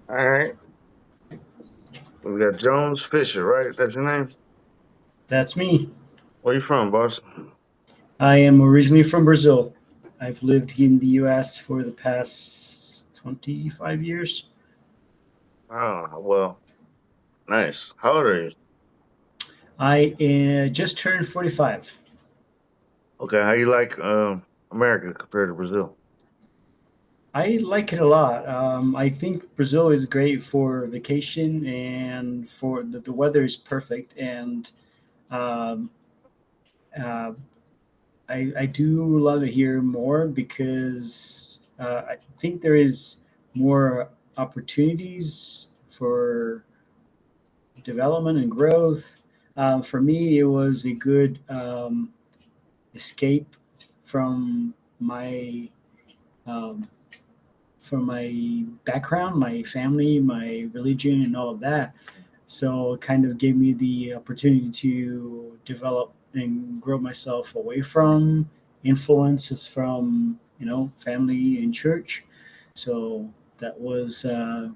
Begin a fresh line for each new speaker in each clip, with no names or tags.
All right. We got Jones Fisher, right? That's your name?
That's me.
Where you from, boss?
I am originally from Brazil. I've lived in the US for the past 25 years.
Oh, well, nice. How old are you?
I just turned 45.
Okay, how you like America compared to Brazil?
I like it a lot. I think Brazil is great for vacation and for the weather is perfect. And um, uh, I do love it here more because I think there is more opportunities for development and growth. For me, it was a good escape from my um, from my background, my family, my religion, and all of that. So it kind of gave me the opportunity to develop and grow myself away from influences from family and church. So that was a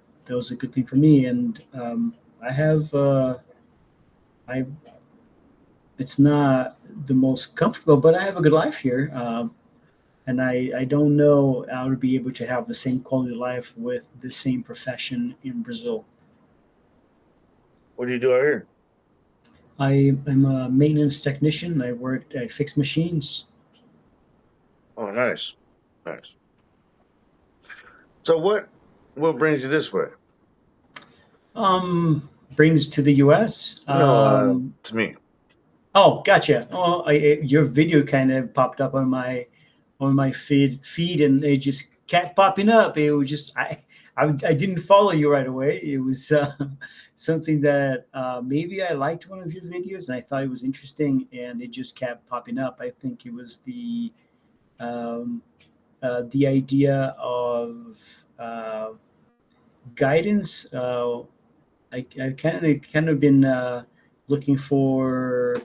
good thing for me, and I have I it's not the most comfortable, but I have a good life here. And I don't know how to be able to have the same quality of life with the same profession in Brazil.
What do you do out here?
I'm a maintenance technician. I fix machines.
Oh, nice. Nice. So what brings you this way?
Brings to the U.S.
No, to me.
Oh, gotcha. Oh, your video kind of popped up on my feed, and it just kept popping up. It was just I didn't follow you right away. It was something that maybe I liked one of your videos, and I thought it was interesting, and it just kept popping up. I think it was um, the idea of guidance. I kind of been looking for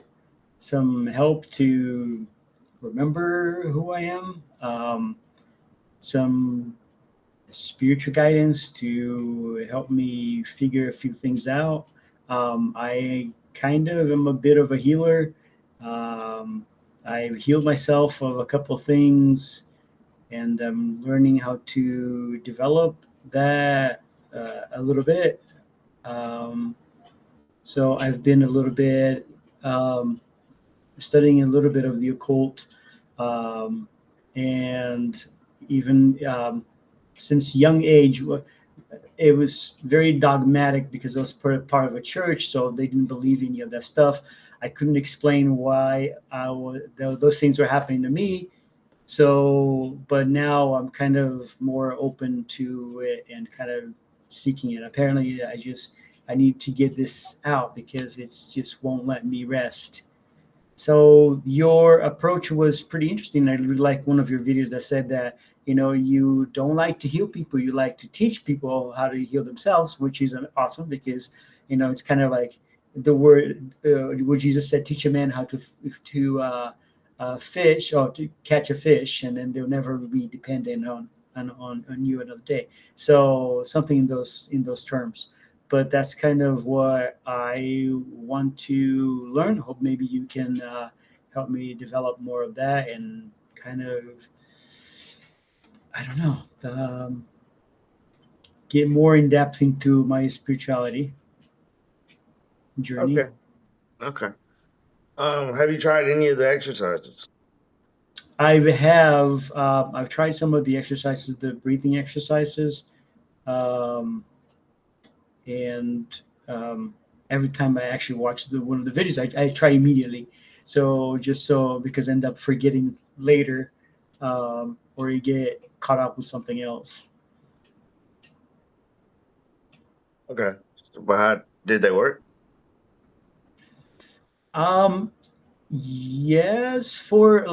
some help to remember who I am, some spiritual guidance to help me figure a few things out. I kind of am a bit of a healer. Um, I've healed myself of a couple of things, and I'm learning how to develop that a little bit. Um, so I've been a little bit um, studying a little bit of the occult, um, and even since young age, it was very dogmatic because I was part of a church, so they didn't believe any of that stuff. I couldn't explain why those things were happening to me. So, but now I'm kind of more open to it and kind of seeking it. Apparently, I need to get this out because it's just won't let me rest. So your approach was pretty interesting. I really like one of your videos that said that you don't like to heal people, you like to teach people how to heal themselves, which is awesome because it's kind of like the word where Jesus said, "Teach a man how to fish or to catch a fish, and then they'll never be dependent on you another day." So something in those terms, but that's kind of what I want to learn. Hope maybe you can help me develop more of that and kind of, I don't know, get more in depth into my spirituality journey.
Okay. Okay. Have you tried any of the exercises?
I've tried some of the exercises, the breathing exercises, um, and every time I actually watch one of the videos, I try immediately. So just so because I end up forgetting later, or you get caught up with something else.
Okay. But how did they work?
Um, yes, for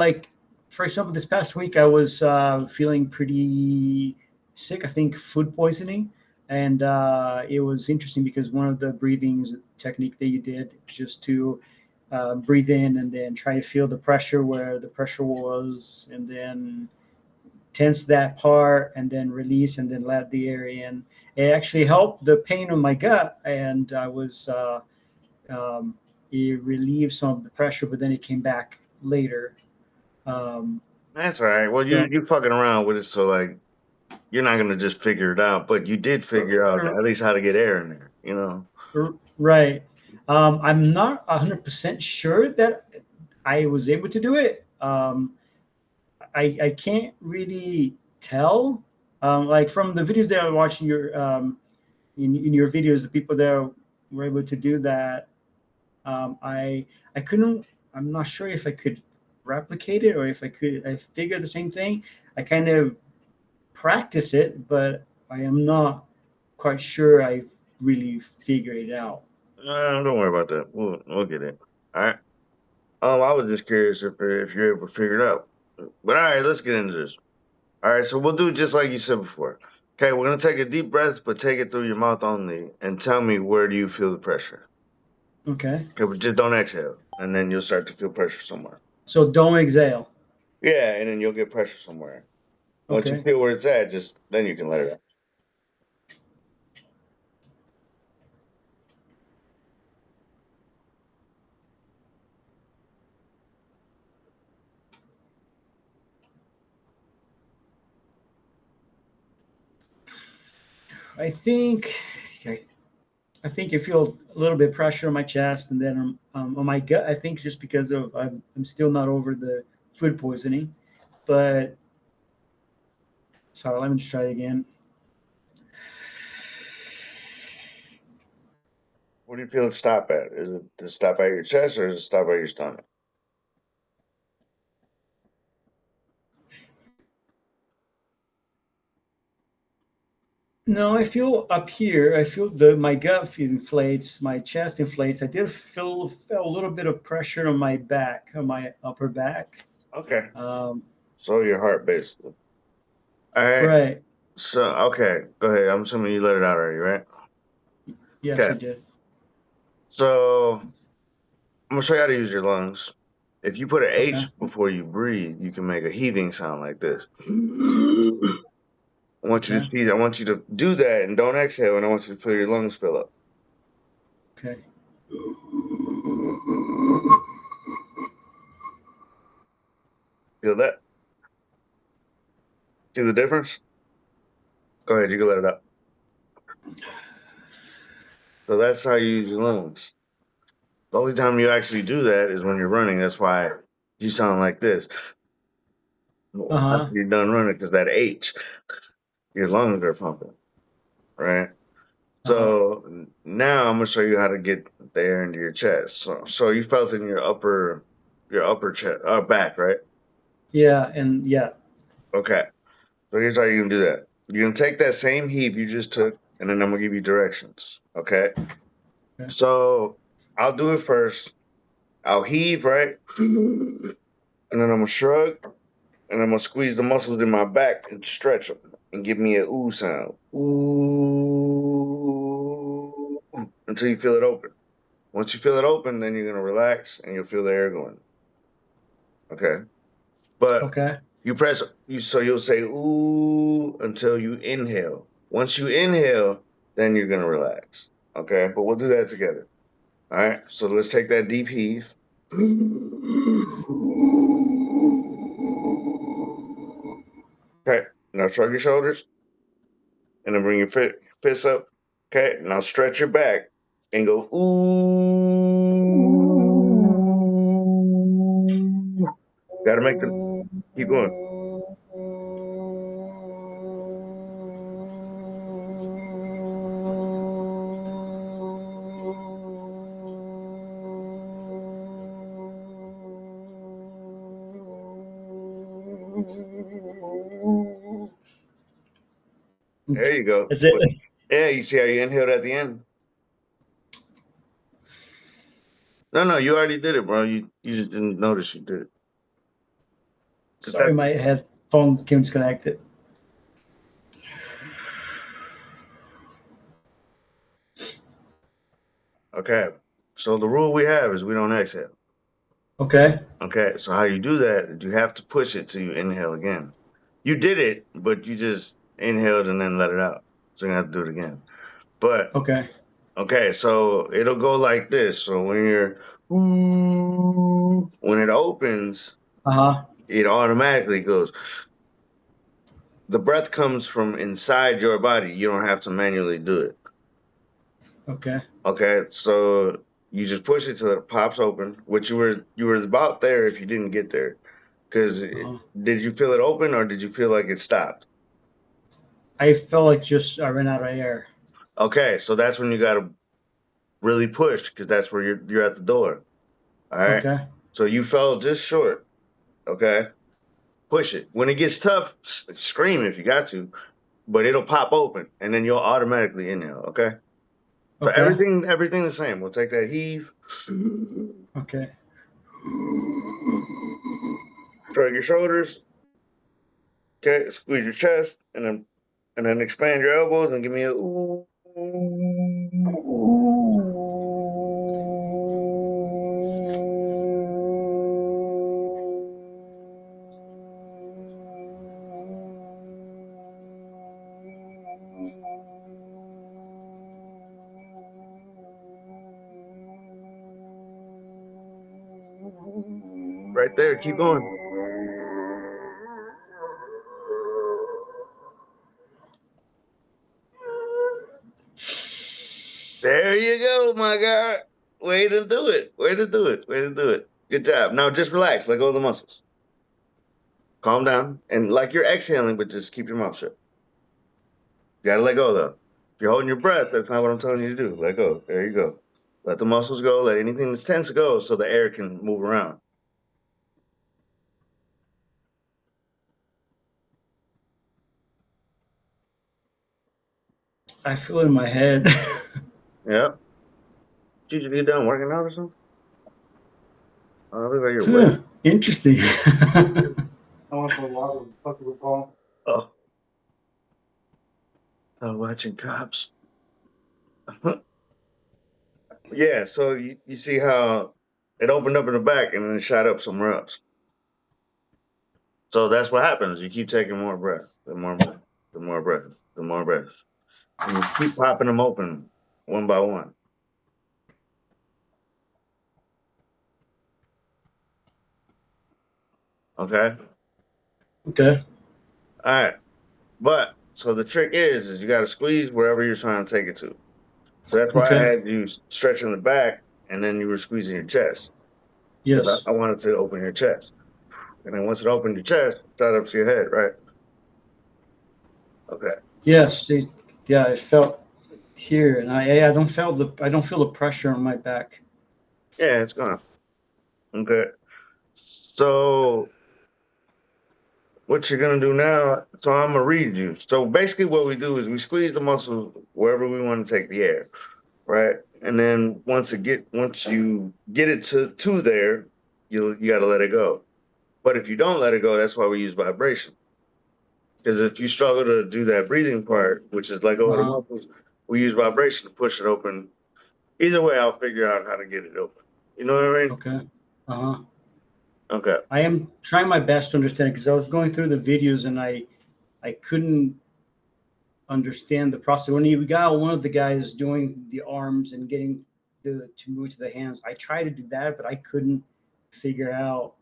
example, this past week I was feeling pretty sick. I think food poisoning, and it was interesting because one of the breathings technique that you did just to breathe in and then try to feel the pressure where the pressure was, and then tense that part and then release and then let the air in. It actually helped the pain on my gut, and I was um, it relieved some of the pressure, but then it came back later. Um,
That's all right. Well,
so
you fucking around with it, so like you're not gonna just figure it out, but you did figure out at least how to get air in there. You know.
right. I'm not 100% sure that I was able to do it. I can't really tell. Like from the videos that I watched in your in your videos, the people that were able to do that, I couldn't. I'm not sure if I could replicate it or if I could. I figured the same thing. I kind of practice it, but I am not quite sure I've really figured it out.
Don't worry about that. We'll get it. All right. I was just curious if you're able to figure it out. But all right, let's get into this. All right, so we'll do just like you said before. Okay, we're gonna take a deep breath, but take it through your mouth only, and tell me where do you feel the pressure.
Okay.
Okay, but just don't exhale, and then you'll start to feel pressure somewhere.
So don't exhale.
Yeah, and then you'll get pressure somewhere. Once you
Okay.
feel where it's at, just then you can let it out.
I think I, I think I feel a little bit of pressure on my chest and then on my gut. I think just because of I'm still not over the food poisoning. But sorry, let me just try it again.
Where do you feel it stop at? Is it to stop at your chest or is it stop at your stomach?
No, I feel up here. I feel the my gut inflates, my chest inflates. I did feel a little bit of pressure on my back, on my upper back.
Okay,
Um,
so your heart basically. All right.
right.
So okay, go ahead. I'm assuming you let it out already, right?
Yes, I
Okay.
did.
So I'm gonna show you how to use your lungs. If you put an
Okay.
H before you breathe, you can make a heaving sound like this. I want you to
Okay.
see. I want you to do that and don't exhale, and I want you to feel your lungs fill up.
Okay.
Feel that? See the difference? Go ahead. You can let it out. So that's how you use your lungs. The only time you actually do that is when you're running. That's why you sound like this.
Uh
After
huh.
you're done running, because that H, your lungs are pumping, right?
Uh huh.
So now I'm gonna show you how to get the air into your chest. So you felt it in your upper chest, back, right?
Yeah, and yeah.
Okay. So here's how you can do that. You're gonna take that same heave you just took, and then I'm gonna give you directions. Okay.
Okay.
So I'll do it first. I'll heave, right? And then I'm gonna shrug, and I'm gonna squeeze the muscles in my back and stretch them, and give me a ooh sound. Ooh, until you feel it open. Once you feel it open, then you're gonna relax and you'll feel the air going. Okay. But
Okay.
you press you so you'll say ooh until you inhale. Once you inhale, then you're gonna relax. Okay, but we'll do that together. All right. So let's take that deep heave. Okay. Now shrug your shoulders and then bring your fists up. Okay. Now stretch your back and go ooh. Gotta make the keep going. There you go.
Is it?
Yeah, you see how you inhaled at the end? No, you already did it, bro. You just didn't notice you did it. 'Cause
Sorry, my headphones came disconnected.
okay. So the rule we have is we don't exhale.
Okay.
Okay, so how you do that is you have to push it till you inhale again. You did it, but you just inhaled and then let it out. So you have to do it again. But
Okay.
okay, so it'll go like this. So when it opens,
Uh-huh.
it automatically goes. The breath comes from inside your body. You don't have to manually do it.
Okay.
Okay, so you just push it till it pops open, which you were about there if you didn't get there. Because
Uh-huh.
did you feel it open or did you feel like it stopped?
I felt like just I ran out of air.
Okay, so that's when you got to really push because that's where you're at the door. All right.
Okay.
So you fell just short. Okay. Push it. When it gets tough, scream if you got to, but it'll pop open and then you'll automatically inhale. Okay. So
Okay.
everything the same. We'll take that heave,
Okay.
shrug your shoulders. Okay. Squeeze your chest and then expand your elbows and give me a ooh. Right there. Keep going. There you go, my guy. Way to do it. Way to do it. Way to do it. Good job. Now just relax. Let go of the muscles. Calm down. And like you're exhaling, but just keep your mouth shut. You gotta let go though. If you're holding your breath, that's not what I'm telling you to do. Let go. There you go. Let the muscles go. Let anything that's tense go so the air can move around.
I feel it in my head.
Yeah. Did you get done working out or something? Oh, look like you're wet.
Interesting.
I went for a walk with fucking with Paul.
Oh, I'm watching cops. Yeah, so you see how it opened up in the back and then it shot up somewhere else. So that's what happens. You keep taking more breath, the more breath, the more breath, the more breath. And you keep popping them open one by one. Okay?
Okay.
All right. But so the trick is you got to squeeze wherever you're trying to take it to. So that's why I
Okay.
had you stretching the back and then you were squeezing your chest because
Yes.
I wanted to open your chest. And then once it opened your chest, shot up to your head, right? Okay.
Yes. See, yeah, I felt here, and I don't feel the pressure on my back.
Yeah, it's gone. Okay. So what you're gonna do now, so I'm gonna read you. So basically what we do is we squeeze the muscles wherever we want to take the air, right? And then once you get it to there, you gotta let it go. But if you don't let it go, that's why we use vibration. Because if you struggle to do that breathing part, which is like over the
Uh-huh.
muscles, we use vibration to push it open. Either way, I'll figure out how to get it open. You know what I mean?
Okay. Uh-huh.
Okay.
I am trying my best to understand because I was going through the videos and I couldn't understand the process. When you got one of the guys doing the arms and getting to move to the hands, I tried to do that, but I couldn't figure out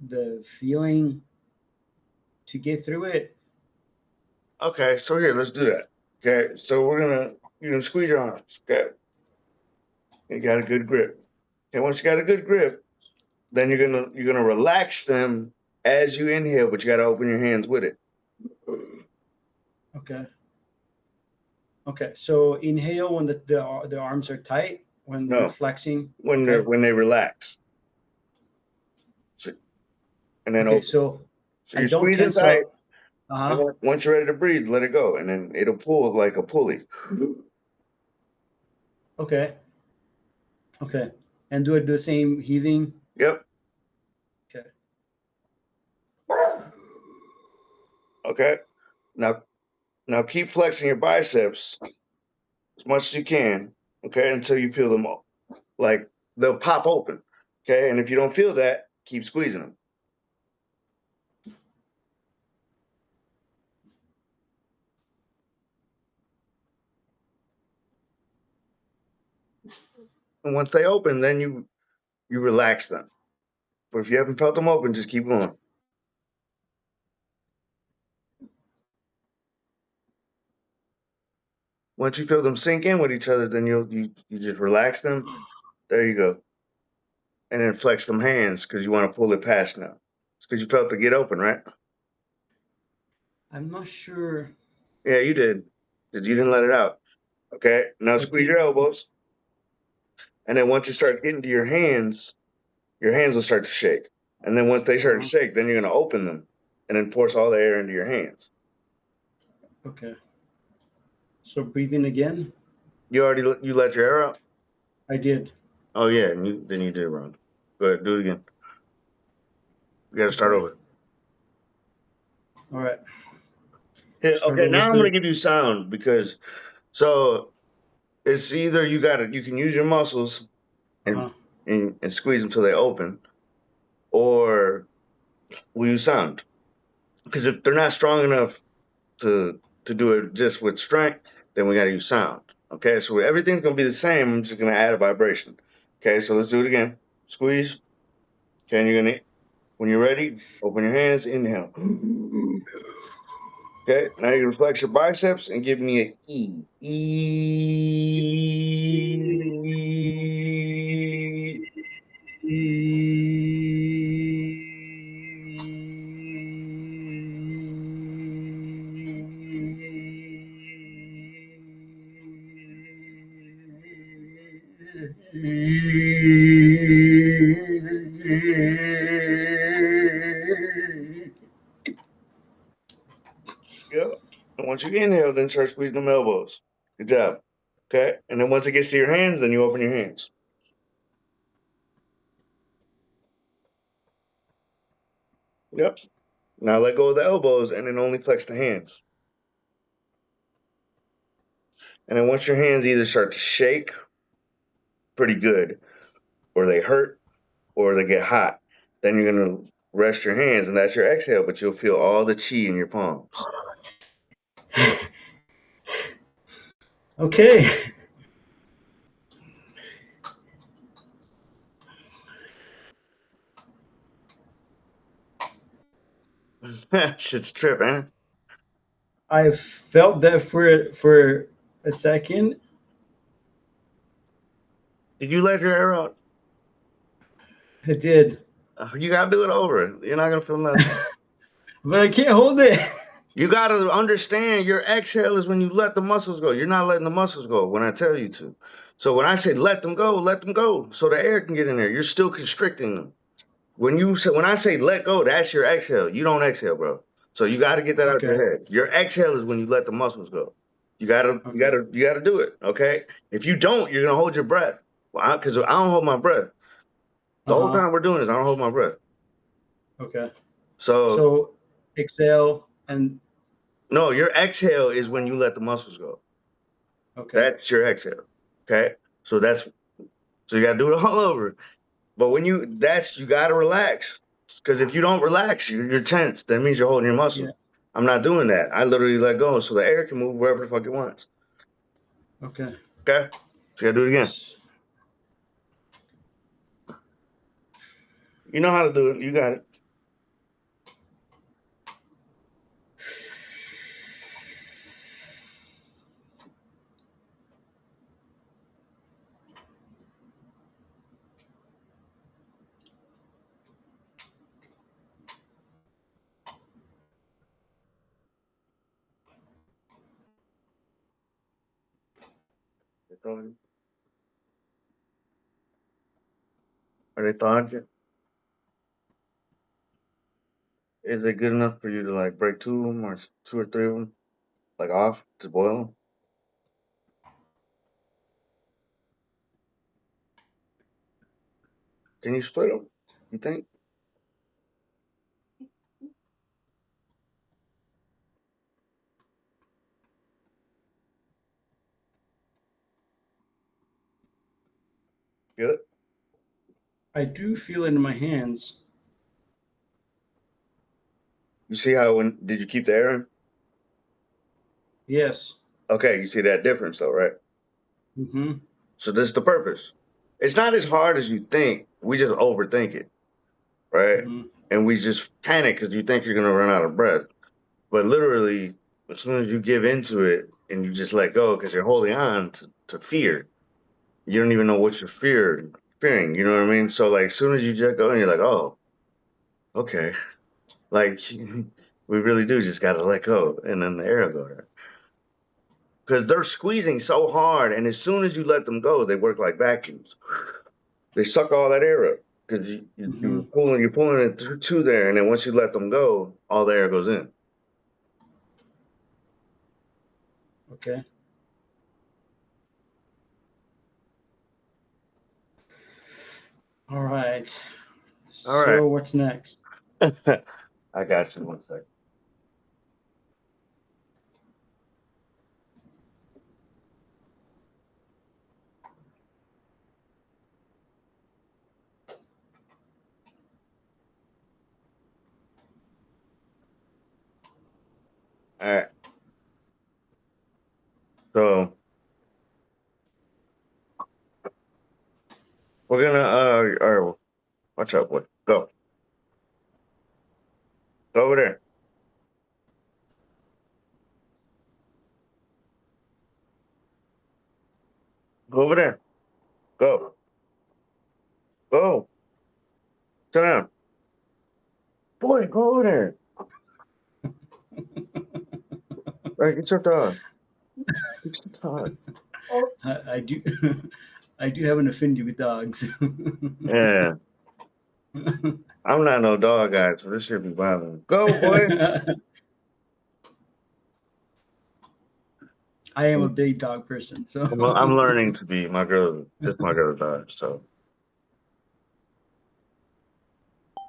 the feeling to get through it.
Okay. So here, let's do that. Okay. So we're gonna squeeze your arms. Okay. You got a good grip. Okay. Once you got a good grip, then you're gonna relax them as you inhale, but you got to open your hands with it.
Okay. Okay. So inhale when the arms are tight, when you're
No,
flexing.
when
Okay.
they relax, so, and then
Okay.
open.
So
So
I
you're
don't
squeezing
tense
tight,
up. Uh
and
huh.
then once you're ready to breathe, let it go, and then it'll pull like a pulley.
Okay. Okay. And do it the same heaving.
Yep.
Okay.
Okay. Now keep flexing your biceps as much as you can. Okay, until you feel them all. Like they'll pop open. Okay, and if you don't feel that, keep squeezing them. And once they open, then you relax them. But if you haven't felt them open, just keep going. Once you feel them sink in with each other, then you just relax them. There you go. And then flex them hands because you want to pull it past now. It's because you felt it get open, right?
I'm not sure.
Yeah, you did. Because you didn't let it out. Okay. Now
I
squeeze
did.
your elbows. And then once it starts getting to your hands will start to shake. And then once they start to shake, then you're going to open them and then force all the air into your hands.
Okay. So breathe in again.
You let your air out?
I did.
Oh, yeah. And then you did it wrong. Go ahead. Do it again. You got to start over.
All right.
Yeah,
Start
okay,
over
now I'm
to-
going to give you sound because so it's either you can use your muscles and squeeze them till they open, or we use sound. Because if they're not strong enough to do it just with strength, then we got to use sound. Okay, so everything's going to be the same. I'm just going to add a vibration. Okay, so let's do it again. Squeeze. Okay, and you're going to, when you're ready, open your hands, inhale. Okay, now you flex your biceps and give me an E. E. Yep. And once you inhale, then start squeezing them elbows. Good job. Okay, and then once it gets to your hands, then you open your hands. Yep. Now let go of the elbows and then only flex the hands. And then once your hands either start to shake pretty good, or they hurt, or they get hot, then you're going to rest your hands, and that's your exhale, but you'll feel all the chi in your palms.
Okay.
Shit's a trip, ain't it?
I felt that for a second.
Did you let your air out?
I did.
You got to do it over. You're not going to feel nothing.
But I can't hold it.
You got to understand your exhale is when you let the muscles go. You're not letting the muscles go when I tell you to. So when I say let them go so the air can get in there. You're still constricting them. When I say let go, that's your exhale. You don't exhale, bro. So you got to get that out of your head. Your exhale is when you let the muscles go. You got to do it, okay? If you don't, you're going to hold your breath. Well, cuz I don't hold my breath. The whole time we're doing this, I don't hold my breath.
Okay.
So
exhale and
no, your exhale is when you let the muscles go.
okay.
That's your exhale. Okay? So you got to do it all over. But when you got to relax. Because if you don't relax, you're tense. That means you're holding your muscle.
Yeah.
I'm not doing that. I literally let go so the air can move wherever the fuck it wants.
Okay.
Okay? So you got to do it again. You know how to do it. You got it. Are they thawed yet? Is it good enough for you to like break two of them or two or three of them like off to boil them? Can you split them? You think? Good.
I do feel it in my hands.
You see how did you keep the air in?
Yes.
Okay, you see that difference though, right?
Mm-hmm.
So this is the purpose. It's not as hard as you think. We just overthink it, right?
Mhm.
And we just panic because you think you're going to run out of breath. But literally, as soon as you give into it and you just let go because you're holding on to fear, you don't even know what you're fearing. You know what I mean? So like, as soon as you just go and you're like, oh, okay, like we really do just got to let go, and then the air will go there because they're squeezing so hard, and as soon as you let them go, they work like vacuums. They suck all that air up because
Mhm.
you're pulling it to there, and then once you let them go, all the air goes in.
Okay. All right.
All right.
So what's next?
I got you. 1 second. All right. So we're gonna all right, watch out, boy. Go. Go over there. Go over there. Go. Go. Sit down. Boy, go over there. Right, get your dog. Get your dog.
I do I do have an affinity with dogs.
Yeah. I'm not no dog guy, so this should be bothering. Go, boy.
I am a big dog person, so
I'm learning to be my girl. Just my girl's dog. So,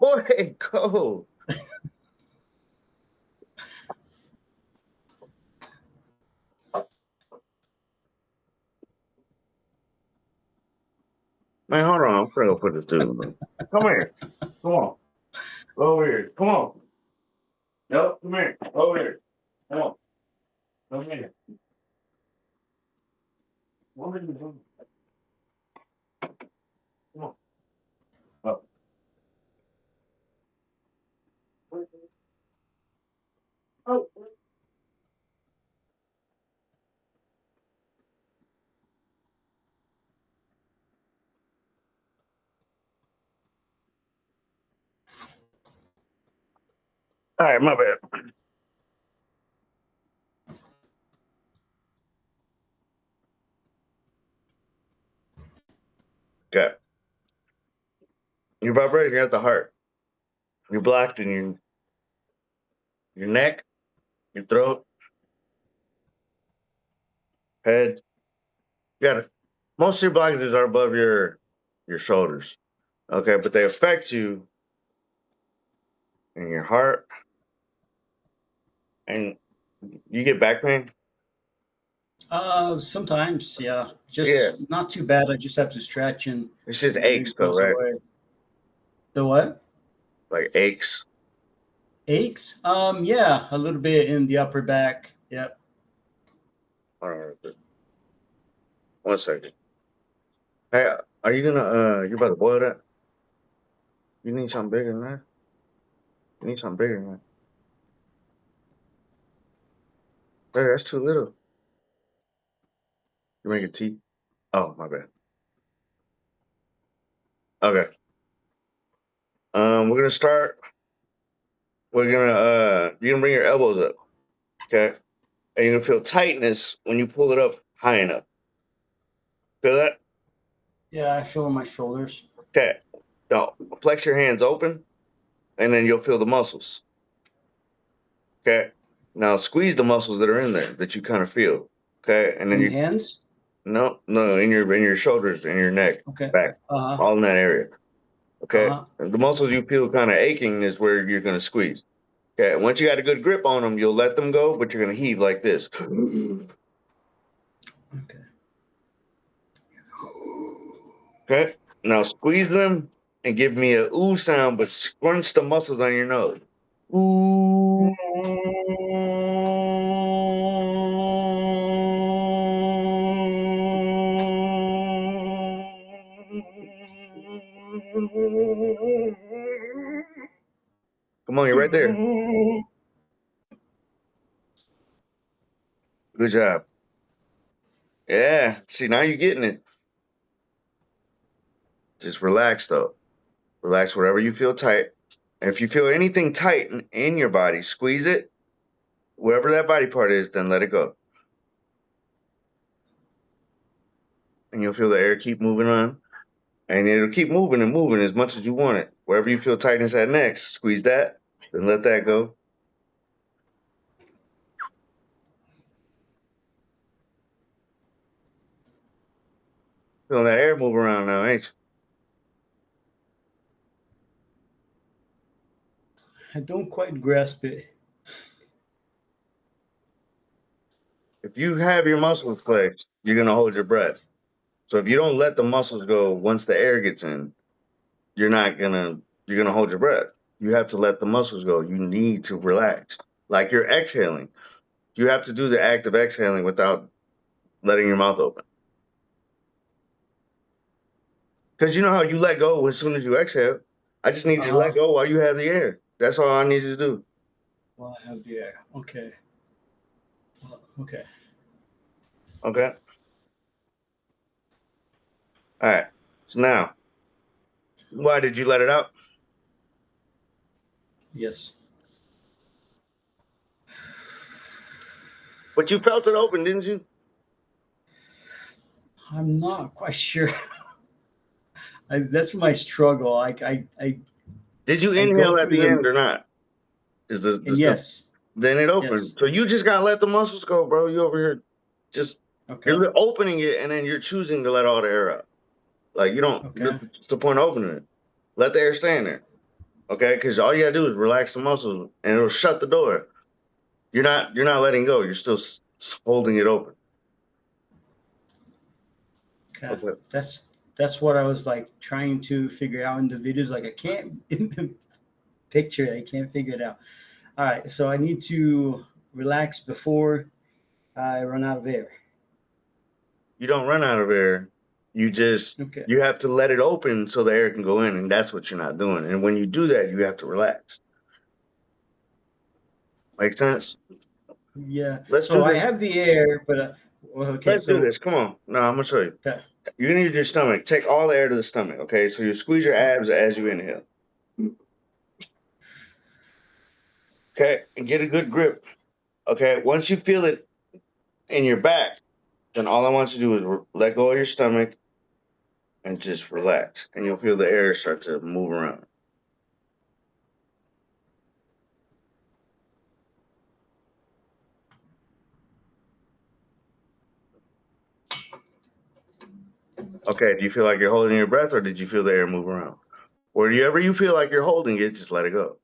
boy, go. Man, hold on. I'm gonna go put this dude. Man. Come here. Come on. Go over here. Come on. Nope. Come here. Go over here. Come on. Come here. What are you doing? Come on. Up. Oh. All right, my bad. Okay. You're vibrating at the heart. You're blocked in your neck, your throat, head. You got it. Most of your blockages are above your shoulders. Okay, but they affect you in your heart, and you get back pain.
sometimes, yeah.
Yeah,
Just not too bad. I just have to stretch and
it's just
it
aches though,
goes
right?
away. The what?
Like aches.
Aches? Yeah, a little bit in the upper back. Yep.
Hold on, real quick. 1 second. Hey, are you gonna you about to boil that? You need something bigger than that? You need something bigger than that. Hey, that's too little. You making tea? Oh, my bad. Okay. We're gonna start. We're gonna you can bring your elbows up, okay? And you're gonna feel tightness when you pull it up high enough. Feel that?
Yeah, I feel in my shoulders.
Okay. Now flex your hands open, and then you'll feel the muscles. Okay. Now squeeze the muscles that are in there that you kind of feel. Okay, and then
In the
you
hands?
no in your shoulders, in your neck,
Okay.
back,
Uh-huh.
all in that area. Okay.
Uh-huh.
And the muscles you feel kind of aching is where you're gonna squeeze. Okay. Once you got a good grip on them, you'll let them go, but you're gonna heave like this.
Okay.
Okay. Now squeeze them and give me a ooh sound, but scrunch the muscles on your nose. Ooh. Come on, you're right there. Good job. Yeah. See, now you're getting it. Just relax, though. Relax wherever you feel tight. And if you feel anything tight in your body, squeeze it. Wherever that body part is, then let it go. And you'll feel the air keep moving on. And it'll keep moving and moving as much as you want it. Wherever you feel tightness at next, squeeze that, then let that go. Feeling that air move around now, ain't
I don't quite grasp it.
you? If you have your muscles flexed, you're going to hold your breath. So if you don't let the muscles go once the air gets in, you're going to hold your breath. You have to let the muscles go. You need to relax. Like you're exhaling. You have to do the act of exhaling without letting your mouth open. Because you know how you let go as soon as you exhale. I just need you to let go while you have the air. That's all I need you to do.
While I have the air. Okay. Okay.
Okay. All right. So now, why did you let it out?
Yes.
But you felt it open, didn't you?
I'm not quite sure. That's my struggle.
Did you
I go
inhale at
through
the end or not? Is the
and yes.
then it opens.
Yes.
So you just gotta let the muscles go, bro. You over here just
Okay.
you're opening it and then you're choosing to let all the air out. Like you don't.
Okay.
What's the point of opening it? Let the air stay in there. Okay, because all you gotta do is relax the muscles and it'll shut the door. You're not letting go. You're still holding it open.
Okay.
Okay.
That's what I was like trying to figure out in the videos. Like I can't picture it. I can't figure it out. All right. So I need to relax before I run out of air.
You don't run out of air. You just
Okay.
you have to let it open so the air can go in, and that's what you're not doing. And when you do that, you have to relax. Make sense?
Yeah.
Let's do
So I
this.
have the air, but okay.
Let's do
So
this. Come on. No, I'm gonna show you.
okay.
You need your stomach. Take all the air to the stomach. Okay, so you squeeze your abs as you inhale. Okay, and get a good grip. Okay, once you feel it in your back, then all I want you to do is let go of your stomach and just relax, and you'll feel the air start to move around. Okay, do you feel like you're holding your breath, or did you feel the air move around? Wherever you feel like you're holding it, just let it go.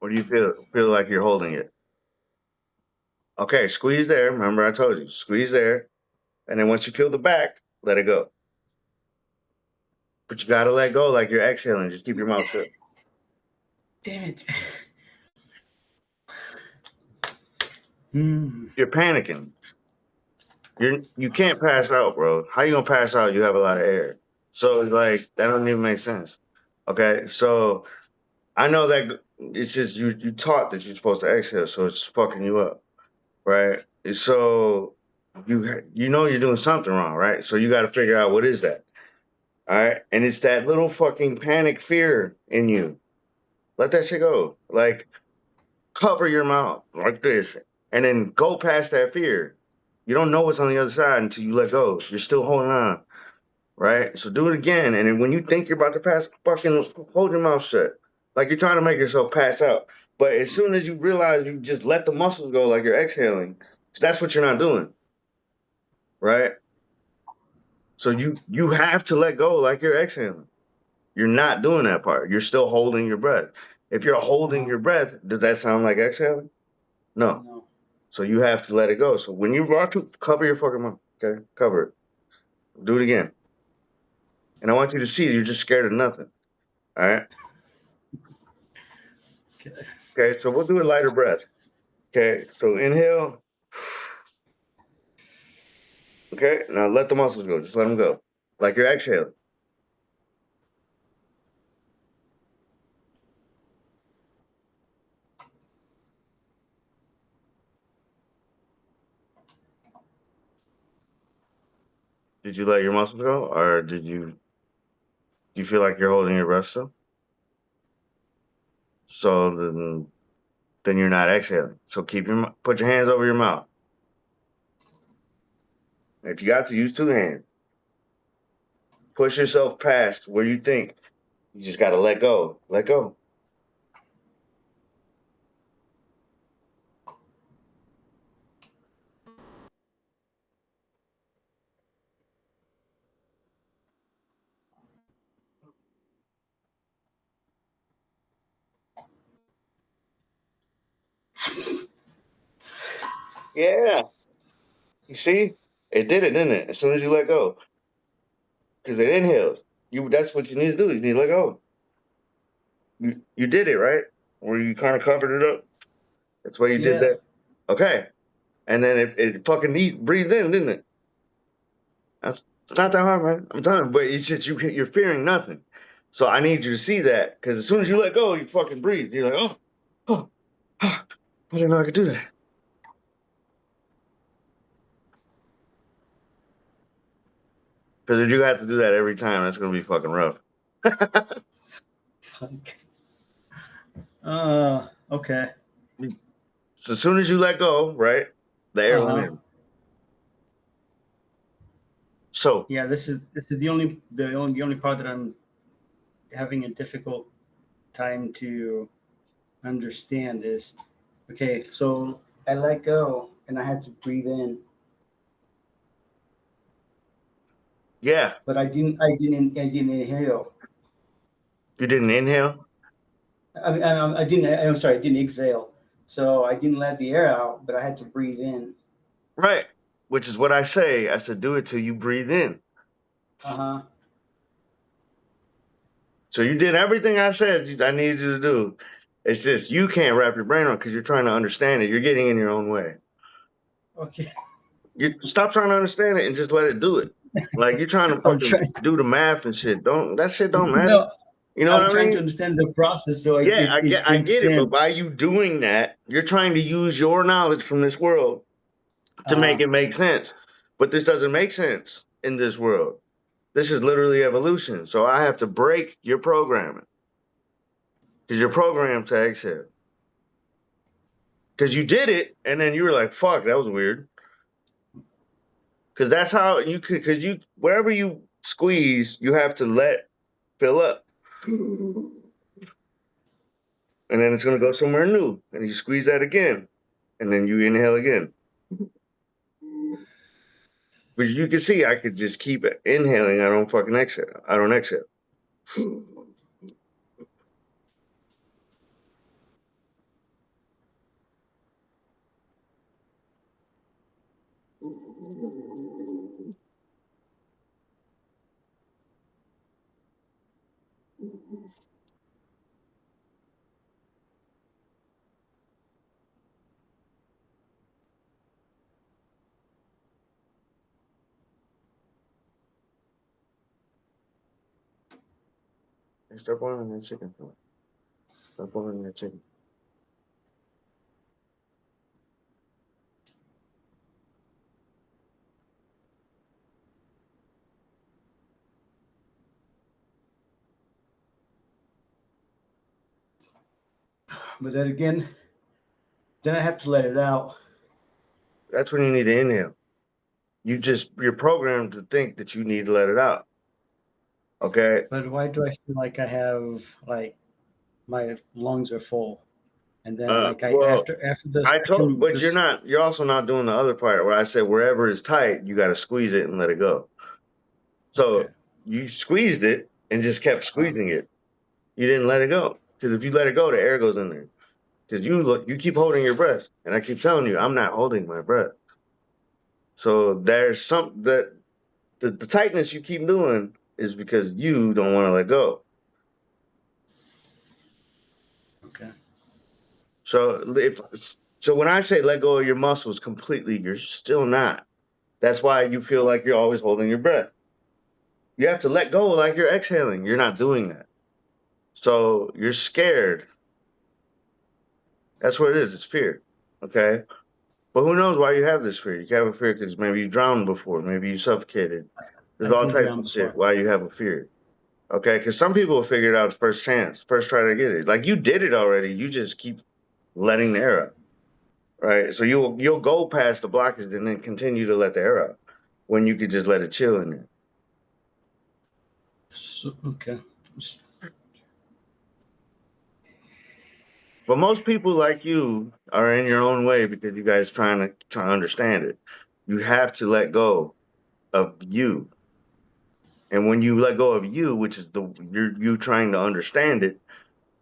Or do you feel like you're holding it? Okay, squeeze there. Remember I told you, squeeze there. And then once you feel the back, let it go. But you gotta let go like you're exhaling. Just keep your mouth shut.
Damn it. Hmm.
You're panicking. You can't pass out, bro. How you gonna pass out? You have a lot of air. So like that don't even make sense. Okay, so I know that it's just you taught that you're supposed to exhale, so it's fucking you up, right? So you know you're doing something wrong, right? So you got to figure out what is that, all right? And it's that little fucking panic fear in you. Let that shit go. Like cover your mouth like this, and then go past that fear. You don't know what's on the other side until you let go. You're still holding on, right? So do it again, and then when you think you're about to pass, fucking hold your mouth shut, like you're trying to make yourself pass out. But as soon as you realize you just let the muscles go, like you're exhaling, that's what you're not doing, right? So you have to let go, like you're exhaling. You're not doing that part. You're still holding your breath. If you're holding your breath, does that sound like exhaling? No.
No.
So you have to let it go. So when you rock, cover your fucking mouth. Okay, cover it. Do it again. And I want you to see you're just scared of nothing. All right. Okay. So we'll do a lighter breath. Okay. So inhale. Okay, now let the muscles go. Just let them go, like you're exhaling. Did you let your muscles go, or do you feel like you're holding your breath still? So then you're not exhaling. So put your hands over your mouth. If you got to, use two hands. Push yourself past where you think. You just got to let go. Let go. Yeah. You see? It did it, didn't it? As soon as you let go. Because it inhaled. That's what you need to do. You need to let go. You did it, right? Where you kind of covered it up. That's why you did
Yeah.
that. Okay. And then if it fucking breathed in, didn't it? It's not that hard, man. I'm telling you, but it's just you're fearing nothing. So I need you to see that because as soon as you let go, you fucking breathe. You're like, oh, I didn't know I could do that. Because if you have to do that every time, that's gonna be fucking rough.
Fuck. Okay.
So as soon as you let go, right, the air went in. So
Yeah, this is the only part that I'm having a difficult time to understand is okay. So I let go and I had to breathe in,
yeah,
but I didn't inhale.
you didn't inhale,
I didn't. I'm sorry, I didn't exhale. So I didn't let the air out, but I had to breathe in.
right? Which is what I say. I said, do it till you breathe in.
Uh huh.
So you did everything I said I needed you to do. It's just you can't wrap your brain on because you're trying to understand it. You're getting in your own way.
Okay.
You stop trying to understand it and just let it do it. Like you're trying to
I'm
fucking
trying.
do the math and shit. That shit don't matter.
No,
You know what
I'm
I
trying to
mean?
understand the process so
Yeah,
it
I
sinks
get it. But
in.
by you doing that, you're trying to use your knowledge from this world to make
Uh
it make sense. But this doesn't make sense in this world. This is literally evolution. So I have to break your programming because you're programmed to exhale. Because you did it, and then you were like, "Fuck, that was weird." Because that's how you could. Because wherever you squeeze, you have to let fill up, and then it's gonna go somewhere new, and you squeeze that again, and then you inhale again. But you can see, I could just keep inhaling. I don't fucking exhale. I don't exhale. Hey, stop ordering that chicken for me. Stop ordering that chicken.
But then again, then I have to let it out.
That's when you need to inhale. You're programmed to think that you need to let it out. Okay.
But why do I feel like I have like my lungs are full, and then like I
Well,
after the
I told,
second
but you're
this
not. You're also not doing the other part where I said wherever is tight, you got to squeeze it and let it go.
okay.
So you squeezed it and just kept
Uh,
squeezing it. You didn't let it go because if you let it go, the air goes in there. Because you keep holding your breath, and I keep telling you, I'm not holding my breath. So there's some that the tightness you keep doing is because you don't want to let go.
okay.
So if so, when I say let go of your muscles completely, you're still not. That's why you feel like you're always holding your breath. You have to let go like you're exhaling. You're not doing that. So you're scared. That's what it is. It's fear. Okay. But who knows why you have this fear? You have a fear because maybe you drowned before. Maybe you suffocated. There's
I
all
did
types
drown
of shit
before.
why you have a fear. Okay. Because some people will figure it out first chance, first try to get it. Like you did it already. You just keep letting the air out. Right. So you'll go past the blockage and then continue to let the air out when you could just let it chill in there.
So, okay.
But most people like you are in your own way because you guys trying to understand it. You have to let go of you. And when you let go of you, which is you trying to understand it,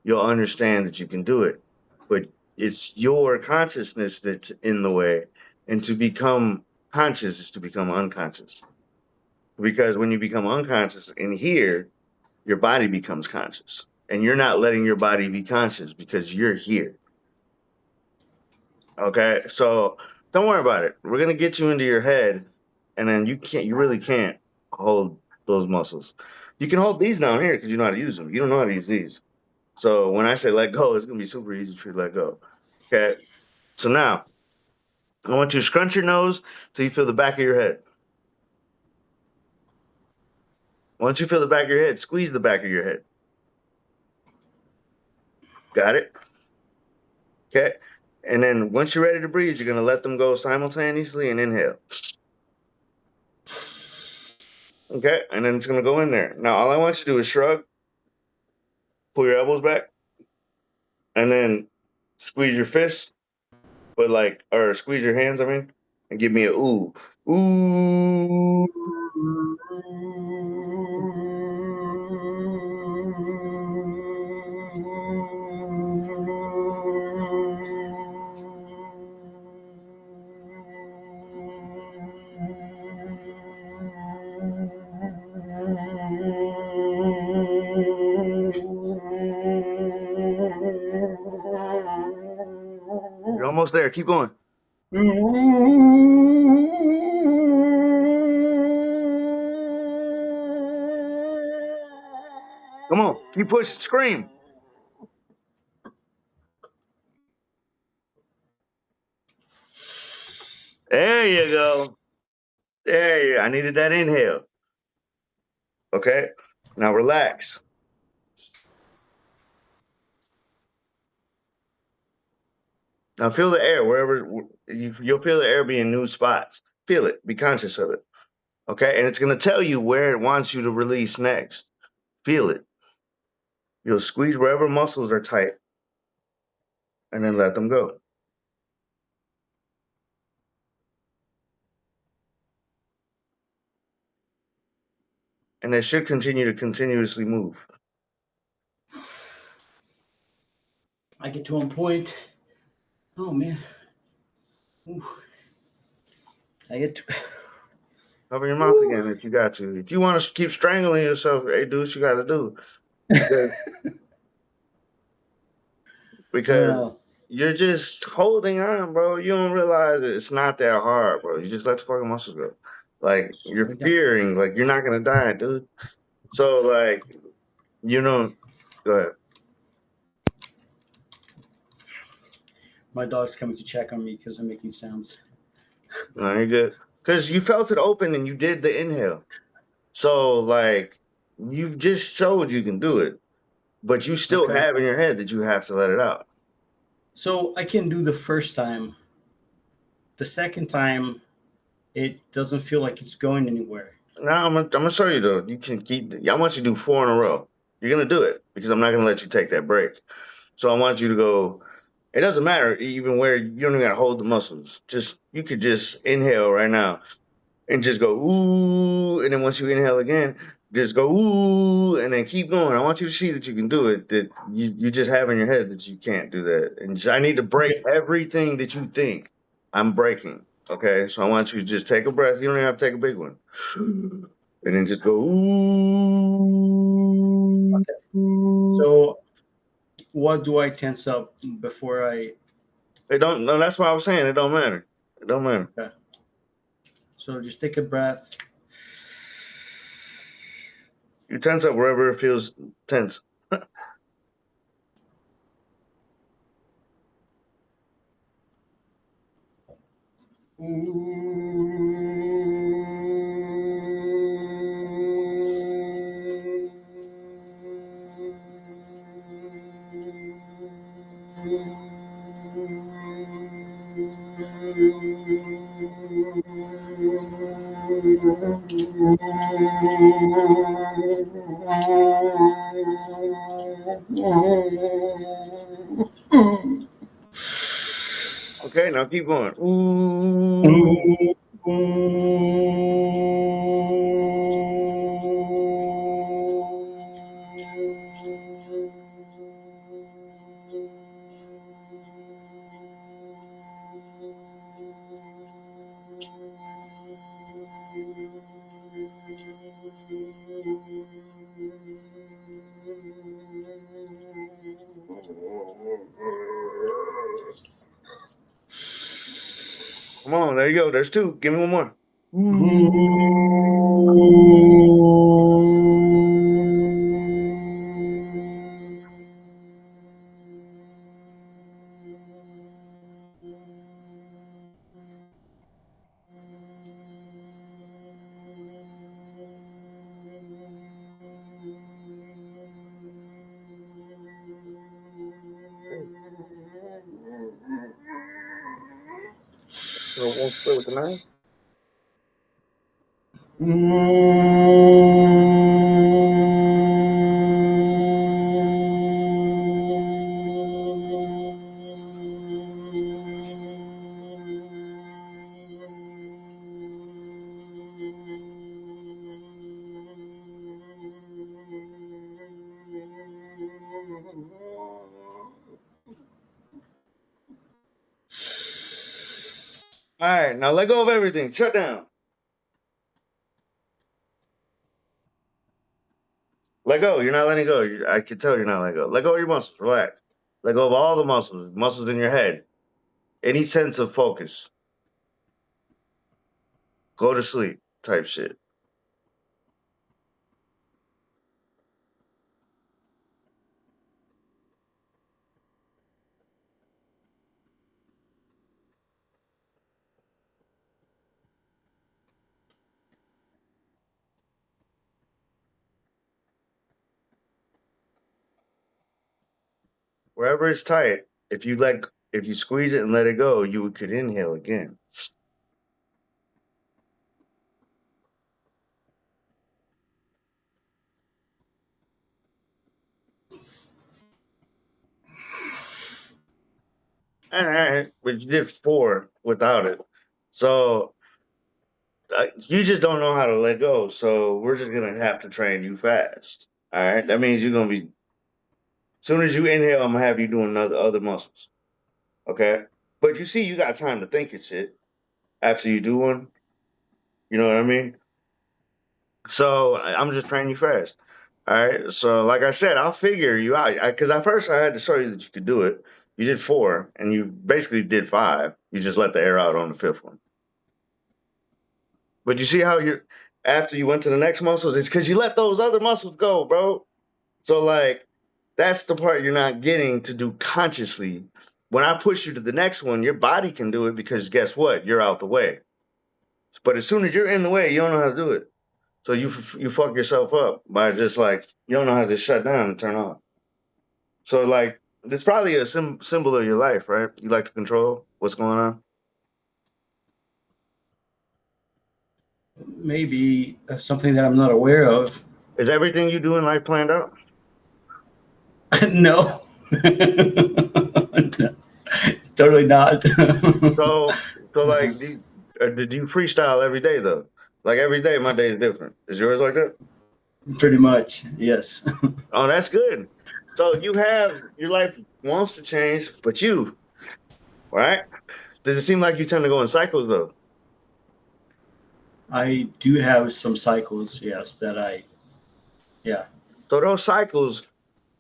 you'll understand that you can do it. But it's your consciousness that's in the way. And to become conscious is to become unconscious. Because when you become unconscious in here, your body becomes conscious. And you're not letting your body be conscious because you're here. Okay, so don't worry about it. We're gonna get you into your head, and then you really can't hold those muscles. You can hold these down here because you know how to use them. You don't know how to use these. So when I say let go, it's gonna be super easy for you to let go. Okay, so now I want you to scrunch your nose till you feel the back of your head. Once you feel the back of your head, squeeze the back of your head. Got it? Okay, and then once you're ready to breathe, you're gonna let them go simultaneously and inhale. Okay, and then it's gonna go in there. Now all I want you to do is shrug, pull your elbows back, and then squeeze your fists, but or squeeze your hands, I mean, and give me a ooh. Ooh. You're almost there. Keep going. Come on. Keep pushing. Scream. There you go. There you go. I needed that inhale. Okay. Now relax. Now feel the air wherever you'll feel the air be in new spots. Feel it. Be conscious of it. Okay. And it's going to tell you where it wants you to release next. Feel it. You'll squeeze wherever muscles are tight and then let them go. And they should continue to continuously move.
I get to one point. Oh man. Ooh. I get to.
Cover your mouth again if you got to. If you want to keep strangling yourself, hey, do what you got to do. Because you're just holding on, bro. You don't realize it's not that hard, bro. You just let the fucking muscles go. Like, you're fearing, like, you're not going to die, dude. So, like, go ahead.
My dog's coming to check on me because I'm making sounds.
No, you're good. Because you felt it open and you did the inhale. So, like, you just showed you can do it. But you still have in your head that you have to let it out.
So I can do the first time. The second time, it doesn't feel like it's going anywhere.
Now I'm gonna show you though. You can keep. I want you to do 4 in a row. You're gonna do it because I'm not gonna let you take that break. So I want you to go. It doesn't matter even where you don't even gotta hold the muscles. You could just inhale right now and just go ooh, and then once you inhale again, just go ooh, and then keep going. I want you to see that you can do it. That you just have in your head that you can't do that. And I need to break everything that you think I'm breaking. Okay, so I want you to just take a breath. You don't even have to take a big one, and then just go ooh.
Okay. So, what do I tense up before I?
It don't. No, that's what I was saying. It don't matter. It don't matter.
Okay. So just take a breath.
You tense up wherever it feels tense. Okay, now keep going. Ooh. Come on, there you go. There's two. Give me one more. Won't play with the knife? All right, now let go of everything. Shut down. Let go. You're not letting go. I can tell you're not letting go. Let go of your muscles. Relax. Let go of all the muscles in your head. Any sense of focus. Go to sleep type shit. Wherever it's tight, if you squeeze it and let it go, you could inhale again. All right, but you did 4 without it. So you just don't know how to let go. So we're just gonna have to train you fast. All right, that means you're gonna be. As soon as you inhale, I'm gonna have you doing other muscles. Okay, but you see, you got time to think and shit after you do one. You know what I mean? So I'm just training you fast. All right. So like I said, I'll figure you out. Because at first I had to show you that you could do it. You did 4, and you basically did 5. You just let the air out on the 5th one. But you see how you're after you went to the next muscles, it's because you let those other muscles go, bro. So like that's the part you're not getting to do consciously. When I push you to the next one, your body can do it because guess what? You're out the way. But as soon as you're in the way, you don't know how to do it. So you fuck yourself up by just like you don't know how to just shut down and turn off. So like it's probably a symbol of your life, right? You like to control what's going on.
Maybe something that I'm not aware of.
Is everything you do in life planned out?
No. No. Totally not.
So like, did you freestyle every day though? Like every day, my day is different. Is yours like that?
Pretty much, yes.
Oh, that's good. So you have your life wants to change, but you, right? Does it seem like you tend to go in cycles though?
I do have some cycles, yes, yeah.
So those cycles,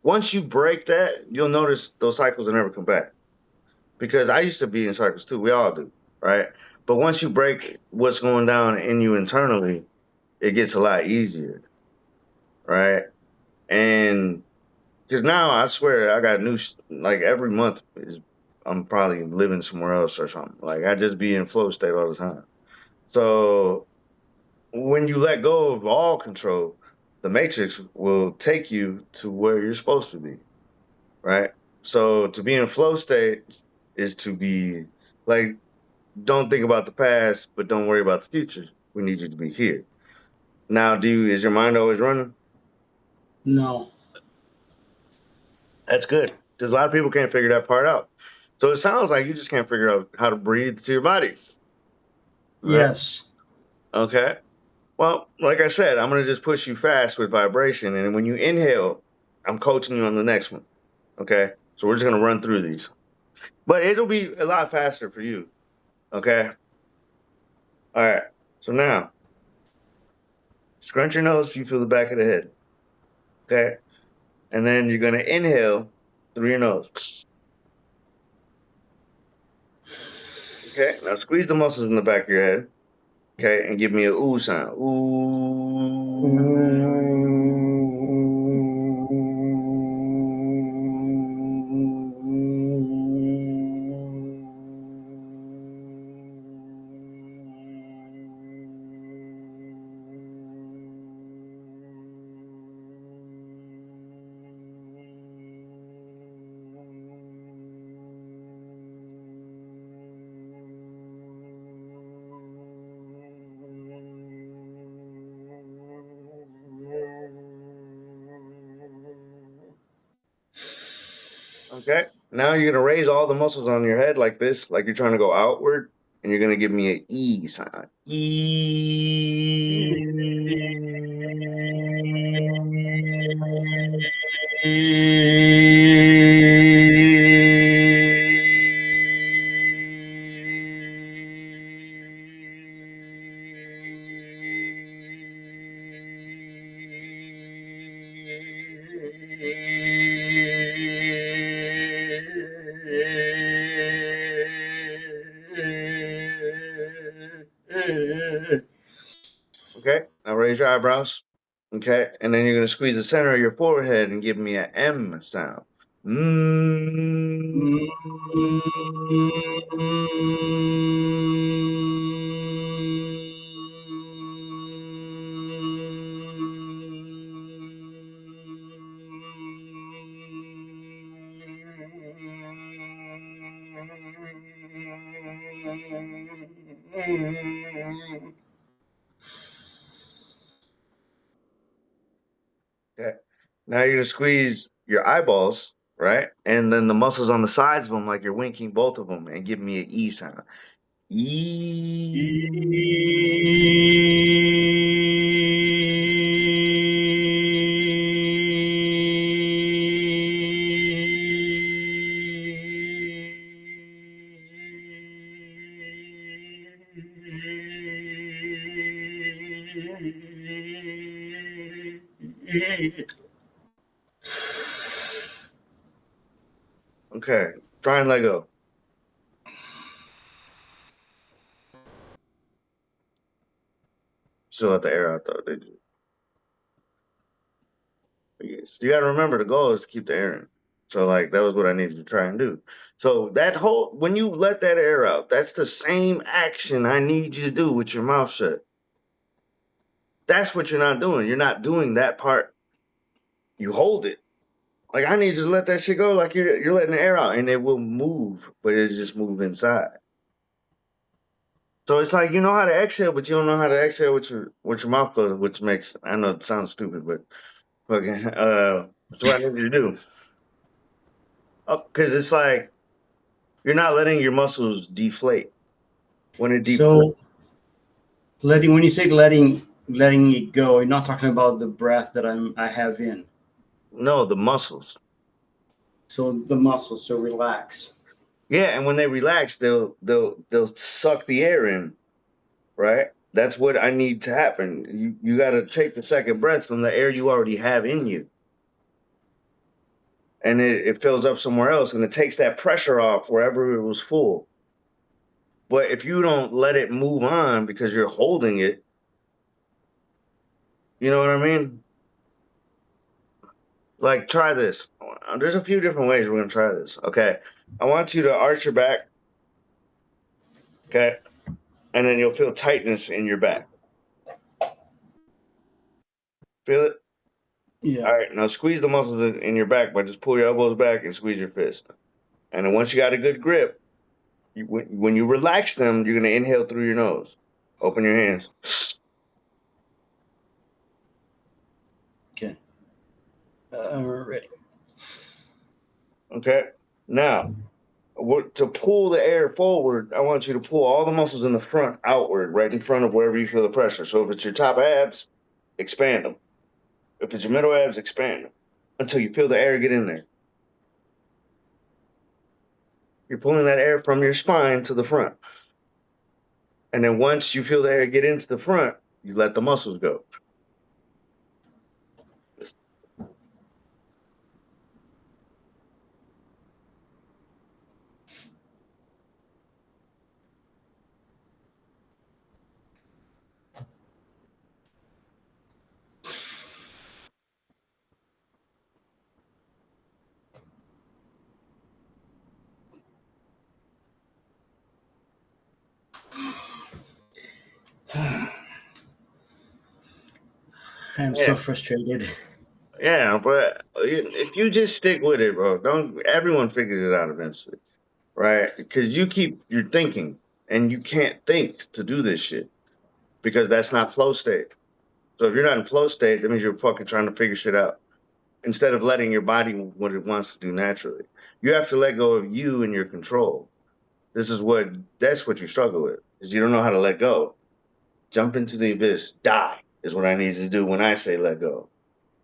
once you break that, you'll notice those cycles will never come back. Because I used to be in cycles too. We all do, right? But once you break what's going down in you internally, it gets a lot easier, right? And because now I swear I got new, like every month I'm probably living somewhere else or something. Like I just be in flow state all the time. So when you let go of all control, the matrix will take you to where you're supposed to be, right? So to be in flow state is to be like, don't think about the past, but don't worry about the future. We need you to be here. Now, is your mind always running?
No.
That's good. Because a lot of people can't figure that part out. So it sounds like you just can't figure out how to breathe to your body. Right?
Yes.
Okay. Well, like I said, I'm going to just push you fast with vibration. And when you inhale, I'm coaching you on the next one. Okay. So we're just going to run through these. But it'll be a lot faster for you. Okay. All right. So now, scrunch your nose so you feel the back of the head. Okay. And then you're going to inhale through your nose. Okay. Now squeeze the muscles in the back of your head. Okay. And give me a ooh sound. Ooh. Okay. Now you're gonna raise all the muscles on your head like this, like you're trying to go outward, and you're gonna give me an E sound. E. Okay, now raise your eyebrows. Okay, and then you're gonna squeeze the center of your forehead and give me an M sound. Mm. Okay. Now you're gonna squeeze your eyeballs, right? And then the muscles on the sides of them, like you're winking both of them, and give me an E sound. E. Okay, try and let go. Still let the air out though, did you? Yes. You got to remember the goal is to keep the air in. So like that was what I needed to try and do. So that whole when you let that air out, that's the same action I need you to do with your mouth shut. That's what you're not doing. You're not doing that part. You hold it. Like I need you to let that shit go. Like you're letting the air out, and it will move, but it just move inside. So it's like you know how to exhale, but you don't know how to exhale with your mouth closed, which makes I know it sounds stupid, but fucking that's what I need you to do. Because it's like you're not letting your muscles deflate. When it deflates,
So when you say letting it go, you're not talking about the breath that I have in.
no, the muscles.
So the muscles, so relax.
Yeah, and when they relax, they'll suck the air in, right? That's what I need to happen. You got to take the second breath from the air you already have in you, and it fills up somewhere else, and it takes that pressure off wherever it was full. But if you don't let it move on because you're holding it, you know what I mean? Like, try this. There's a few different ways we're going to try this. Okay. I want you to arch your back. Okay. And then you'll feel tightness in your back. Feel it?
Yeah.
All right. Now squeeze the muscles in your back, but just pull your elbows back and squeeze your fist. And then once you got a good grip, when you relax them, you're going to inhale through your nose. Open your hands.
Okay. We're ready.
Okay. Now, to pull the air forward, I want you to pull all the muscles in the front outward, right in front of wherever you feel the pressure. So if it's your top abs, expand them. If it's your middle abs, expand them until you feel the air get in there. You're pulling that air from your spine to the front. And then once you feel the air get into the front, you let the muscles go.
I'm so frustrated.
Yeah, but if you just stick with it, bro, everyone figures it out eventually, right? Because you're thinking, and you can't think to do this shit because that's not flow state. So if you're not in flow state, that means you're fucking trying to figure shit out instead of letting your body what it wants to do naturally. You have to let go of you and your control. That's what you struggle with, is you don't know how to let go. Jump into the abyss, die is what I need you to do when I say let go.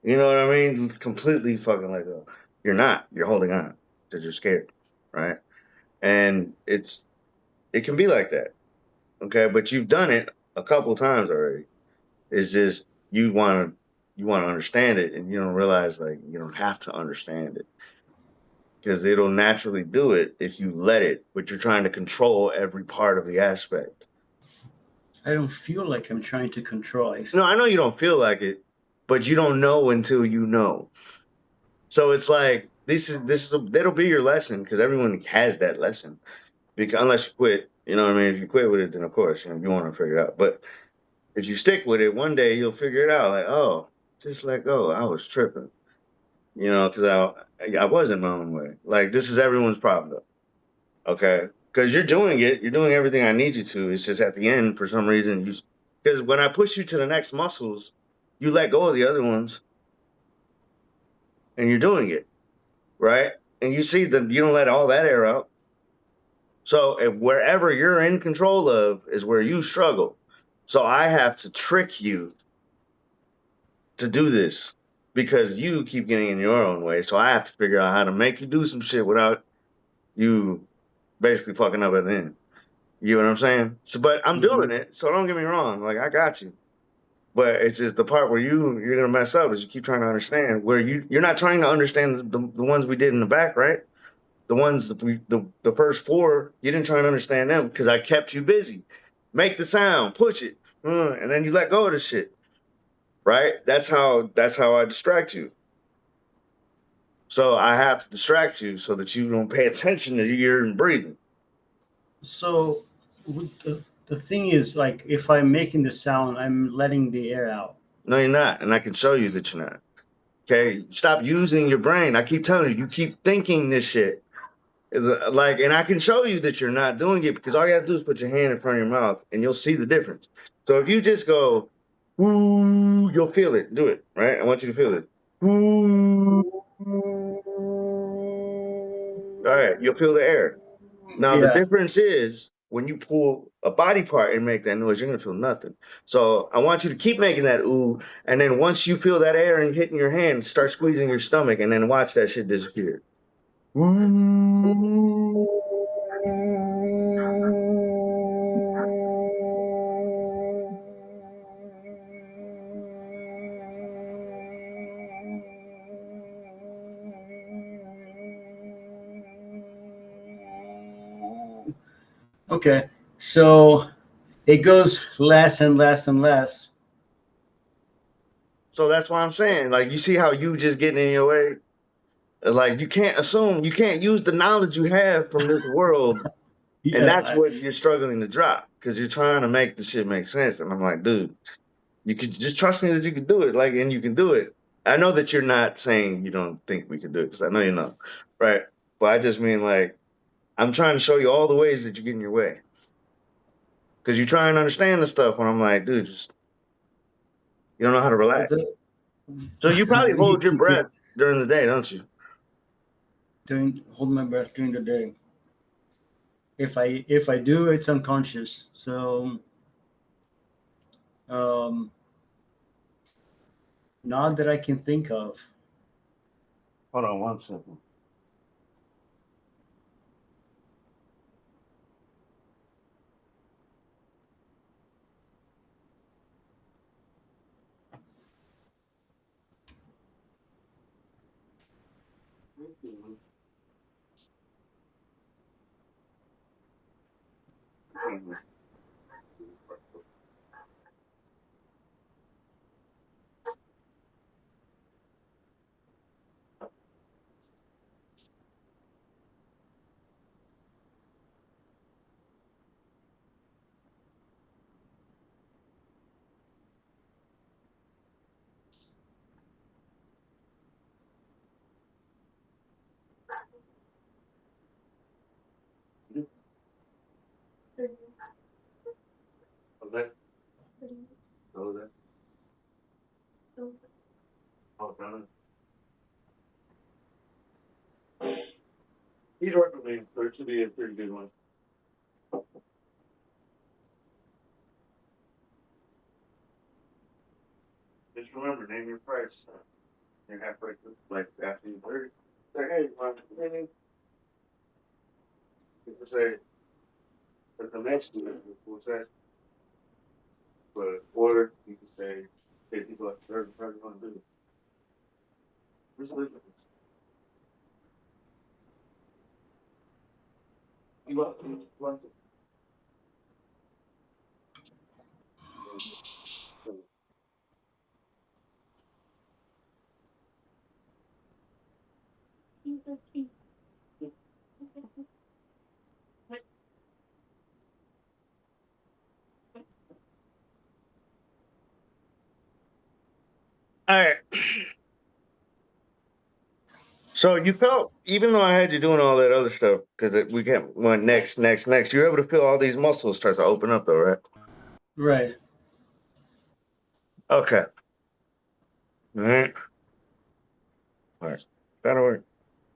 You know what I mean? Completely fucking let go. You're not. You're holding on because you're scared, right? And it can be like that, okay? But you've done it a couple times already. It's just you want to understand it, and you don't realize like you don't have to understand it because it'll naturally do it if you let it. But you're trying to control every part of the aspect.
I don't feel like I'm trying to control.
No, I know you don't feel like it, but you don't know until you know. So it's like that'll be your lesson because everyone has that lesson. Because unless you quit, you know what I mean. If you quit with it, then of course you want to figure it out. But if you stick with it, one day you'll figure it out. Like, oh, just let go. I was tripping, because I wasn't my own way. Like this is everyone's problem, though. Okay, because you're doing it. You're doing everything I need you to. It's just at the end for some reason because when I push you to the next muscles, you let go of the other ones, and you're doing it. Right? And you see that you don't let all that air out. So wherever you're in control of is where you struggle. So I have to trick you to do this because you keep getting in your own way. So I have to figure out how to make you do some shit without you basically fucking up at the end. You know what I'm saying? So, but I'm doing it. So don't get me wrong. Like I got you. But it's just the part where you're gonna mess up is you keep trying to understand where you're not trying to understand the ones we did in the back, right? The ones that the first four, you didn't try and understand them because I kept you busy. Make the sound, push it, and then you let go of the shit. Right? That's how I distract you. So I have to distract you so that you don't pay attention to your ear and breathing.
So the thing is, like, if I'm making the sound, I'm letting the air out.
No, you're not, and I can show you that you're not. Okay, stop using your brain. I keep telling you, you keep thinking this shit. Like, and I can show you that you're not doing it because all you have to do is put your hand in front of your mouth and you'll see the difference. So if you just go, ooh, you'll feel it. Do it, right? I want you to feel it. Ooh. All right, you'll feel the air. Now, the difference is when you pull a body part and make that noise, you're going to feel nothing. So I want you to keep making that ooh. And then once you feel that air and hitting your hand, start squeezing your stomach and then watch that shit disappear. Ooh.
Okay. So it goes less and less and less.
So that's why I'm saying, like, you see how you just getting in your way? Like, you can't assume, you can't use the knowledge you have from this world, and that's
Yeah,
what you're struggling to drop because you're trying to make the shit make sense. And I'm like, dude, you could just trust me that you can do it, like, and you can do it. I know that you're not saying you don't think we can do it because I know you're not, right? But I just mean, like, I'm trying to show you all the ways that you get in your way because you try and understand the stuff. When I'm like, dude, just you don't know how to relax. So you probably hold your breath during the day, don't you?
Hold my breath during the day. If I do, it's unconscious. So not that I can think of.
Hold on 1 second. Okay. Okay. Okay. He's working with me, so it should be a pretty good one. Just remember, name your price. You're halfway through, like after you heard. Say, hey, you can say, but the next one, we'll say, but or you can say, hey, people like third party want to do it. Where's the difference? You want to. All right. So you felt, even though I had you doing all that other stuff, because we went next, you're able to feel all these muscles start to open up, though, right?
Right.
Okay. All right. All right. Shadow work.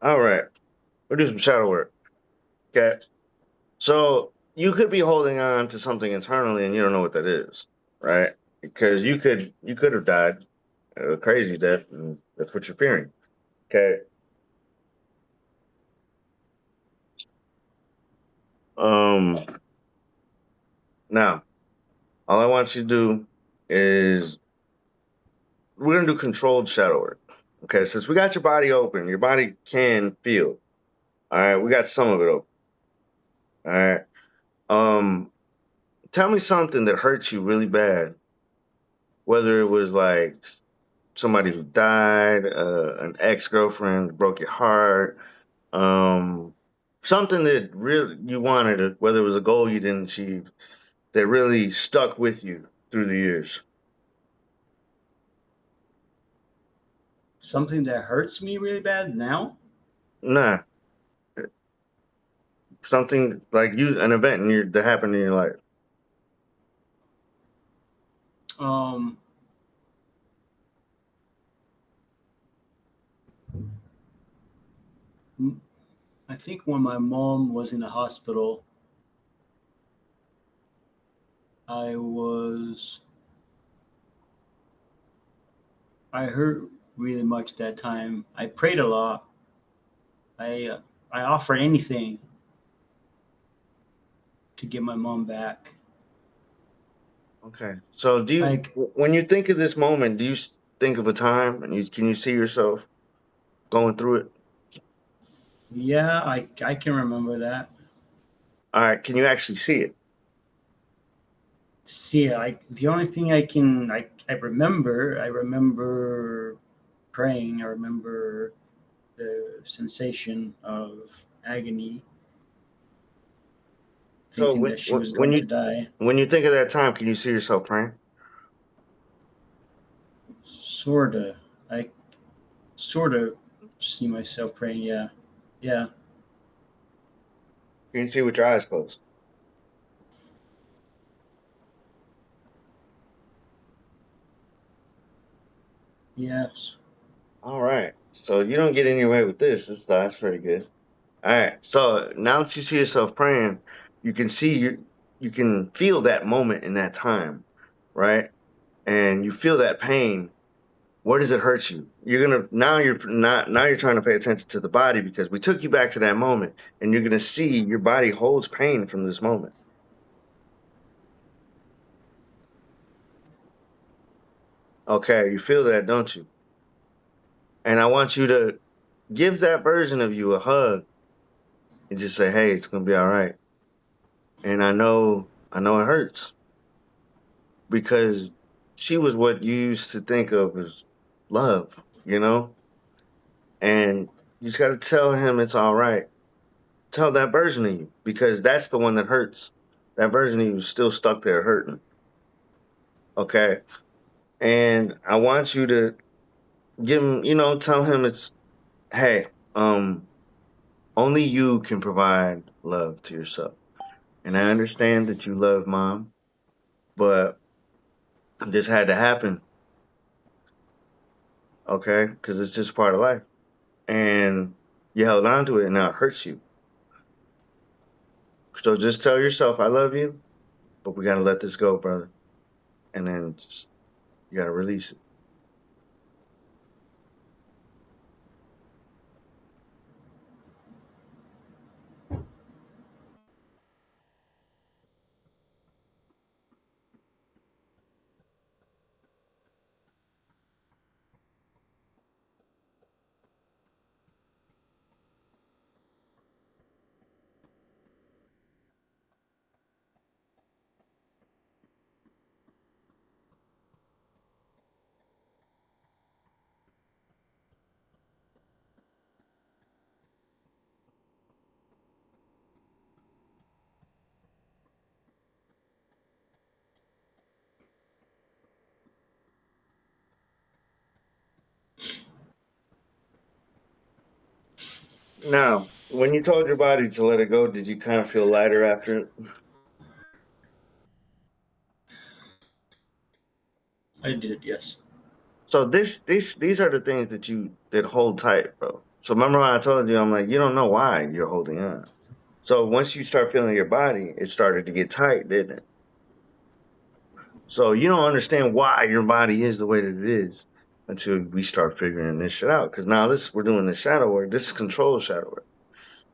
All right. We'll do some shadow work. Okay. So you could be holding on to something internally, and you don't know what that is, right? Because you could have died a crazy death, and that's what you're fearing. Okay. Um. Now, all I want you to do is we're gonna do controlled shadow work. Okay, since we got your body open, your body can feel. All right, we got some of it open. All right. Um, tell me something that hurts you really bad. Whether it was like somebody who died, an ex-girlfriend broke your heart, um, something that really you wanted, whether it was a goal you didn't achieve, that really stuck with you through the years.
Something that hurts me really bad now.
Nah, something like an event that happened in your life.
Um, I think when my mom was in the hospital, I was I hurt really much that time. I prayed a lot. I offered anything to get my mom back.
Okay. So
Like,
when you think of this moment, do you think of a time and can you see yourself going through it?
yeah, I can remember that.
All right. Can you actually see it?
See, the only thing I remember praying. I remember the sensation of agony,
So
thinking that she was going to die.
when you think of that time, can you see yourself praying?
Sorta. I sort of see myself praying. Yeah, yeah.
Can you see with your eyes closed?
Yes.
All right. So you don't get anywhere with this. That's pretty good. All right. So now that you see yourself praying, you can see you can feel that moment in that time, right? And you feel that pain. Where does it hurt you? Now you're trying to pay attention to the body because we took you back to that moment, and you're gonna see your body holds pain from this moment. Okay, you feel that, don't you? And I want you to give that version of you a hug and just say, "Hey, it's gonna be all right." And I know it hurts because she was what you used to think of as love, you know? And you just got to tell him it's all right. Tell that version of you because that's the one that hurts. That version of you is still stuck there hurting. Okay. And I want you to give him, tell him it's, hey, only you can provide love to yourself. And I understand that you love mom, but this had to happen. Okay. Because it's just part of life. And you held on to it and now it hurts you. So just tell yourself, I love you, but we got to let this go, brother. And then you got to release it. Now, when you told your body to let it go, did you kind of feel lighter after it?
I did. Yes.
So these are the things that hold tight, bro. So remember when I told you, I'm like, you don't know why you're holding on. So once you start feeling your body, it started to get tight, didn't it? So you don't understand why your body is the way that it is until we start figuring this shit out. Because now we're doing the shadow work. This is control shadow work.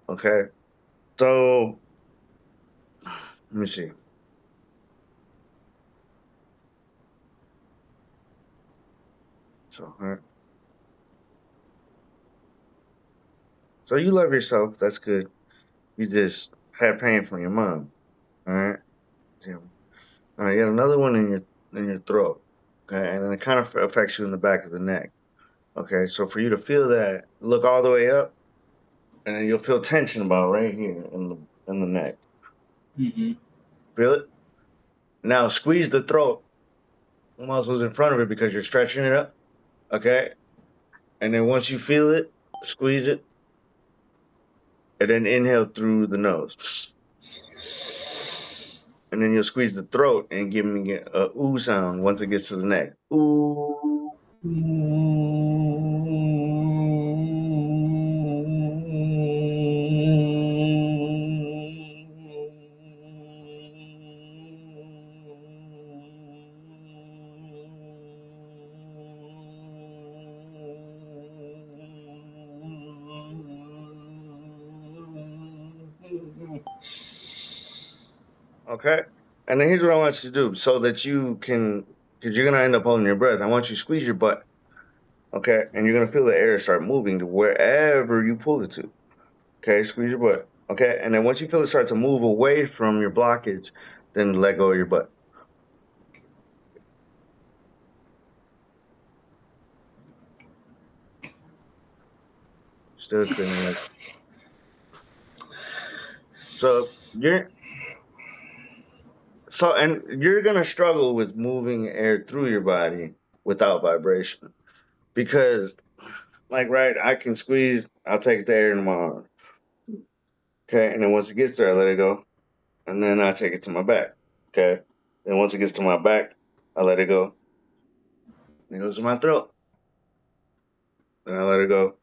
Okay. So let me see. So all right. So you love yourself. That's good. You just had pain from your mom. All right. Yeah. All right. You got another one in your throat. Okay, and then it kind of affects you in the back of the neck. Okay, so for you to feel that, look all the way up, and then you'll feel tension about right here in the neck.
Mm-hmm.
Feel it? Now squeeze the throat muscles in front of it because you're stretching it up. Okay, and then once you feel it, squeeze it, and then inhale through the nose. And then you'll squeeze the throat and give me a ooh sound once it gets to the neck. Ooh. Okay. And then here's what I want you to do so that you can, because you're going to end up holding your breath. I want you to squeeze your butt. Okay. And you're going to feel the air start moving to wherever you pull it to. Okay. Squeeze your butt. Okay. And then once you feel it start to move away from your blockage, then let go of your butt. Still couldn't let. So you're gonna struggle with moving air through your body without vibration because, like, right, I can squeeze. I'll take the air in my arm, okay, and then once it gets there, I let it go, and then I take it to my back, okay, and once it gets to my back, I let it go. And it goes to my throat, and I let it go.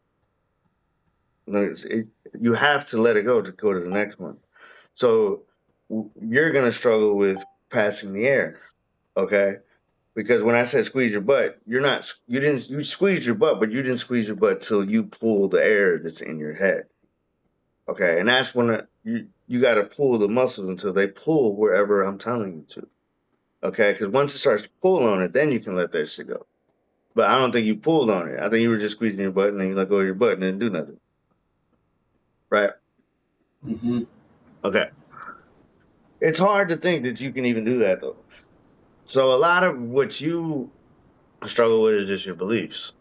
You have to let it go to go to the next one. So you're gonna struggle with passing the air, okay? Because when I said squeeze your butt, you squeeze your butt, but you didn't squeeze your butt till you pull the air that's in your head, okay? And that's when you got to pull the muscles until they pull wherever I'm telling you to, okay? Because once it starts to pull on it, then you can let that shit go. But I don't think you pulled on it. I think you were just squeezing your butt and then you let go of your butt and didn't do nothing, right?
Mm-hmm.
Okay. It's hard to think that you can even do that though. So a lot of what you struggle with is just your beliefs.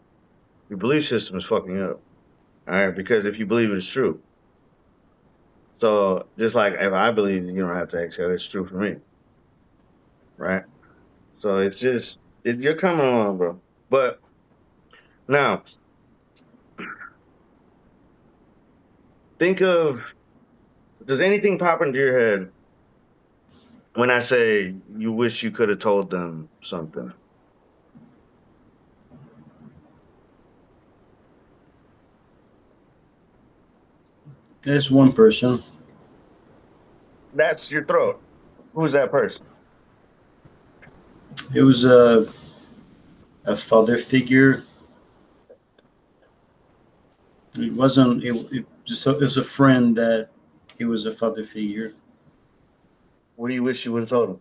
Your belief system is fucking you up. All right, because if you believe it's true. So just like if I believe you don't have to exhale, it's true for me. Right? So it's just you're coming along, bro. But now think of, does anything pop into your head when I say you wish you could have told them something?
There's one person.
That's your throat. Who's that person?
It was a father figure. It wasn't. It was a friend that he was a father figure.
What do you wish you would have told them?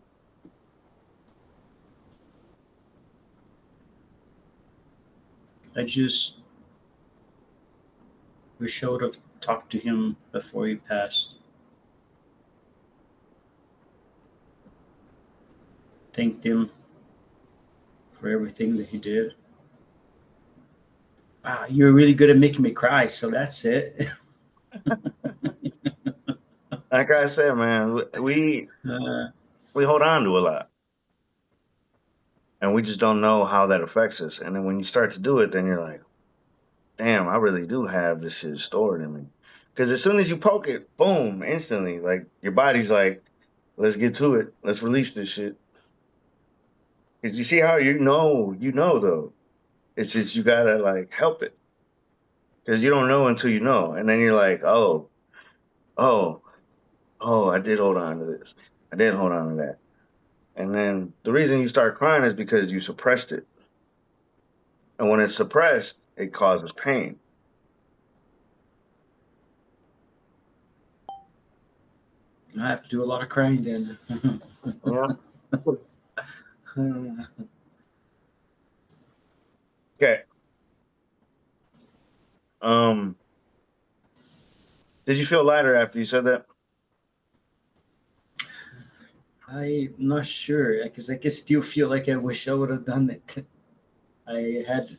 I just wish I would have talked to him before he passed. Thanked him for everything that he did. Wow, you're really good at making me cry, so that's it.
Like I said, man,
uh,
we hold on to a lot. And we just don't know how that affects us. And then when you start to do it, then you're like, damn, I really do have this shit stored in me. Because as soon as you poke it, boom, instantly, like your body's like, let's get to it. Let's release this shit. Because you see how you know though. It's just you gotta like help it. Because you don't know until you know. And then you're like, oh, I did hold on to this. I did hold on to that. And then the reason you start crying is because you suppressed it. And when it's suppressed, it causes pain.
I have to do a lot of crying then.
Yeah. Okay. Um, did you feel lighter after you said that?
I'm not sure because I can still feel like I wish I would have done it. I had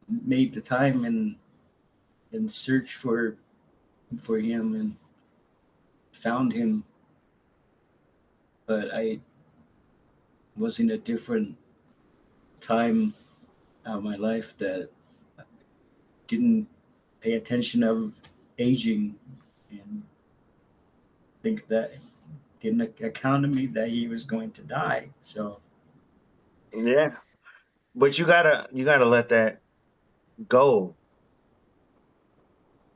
made the time and searched for him and found him, but I was in a different time of my life that didn't pay attention of aging and think that didn't account to me that he was going to die. So
Yeah. But you gotta let that go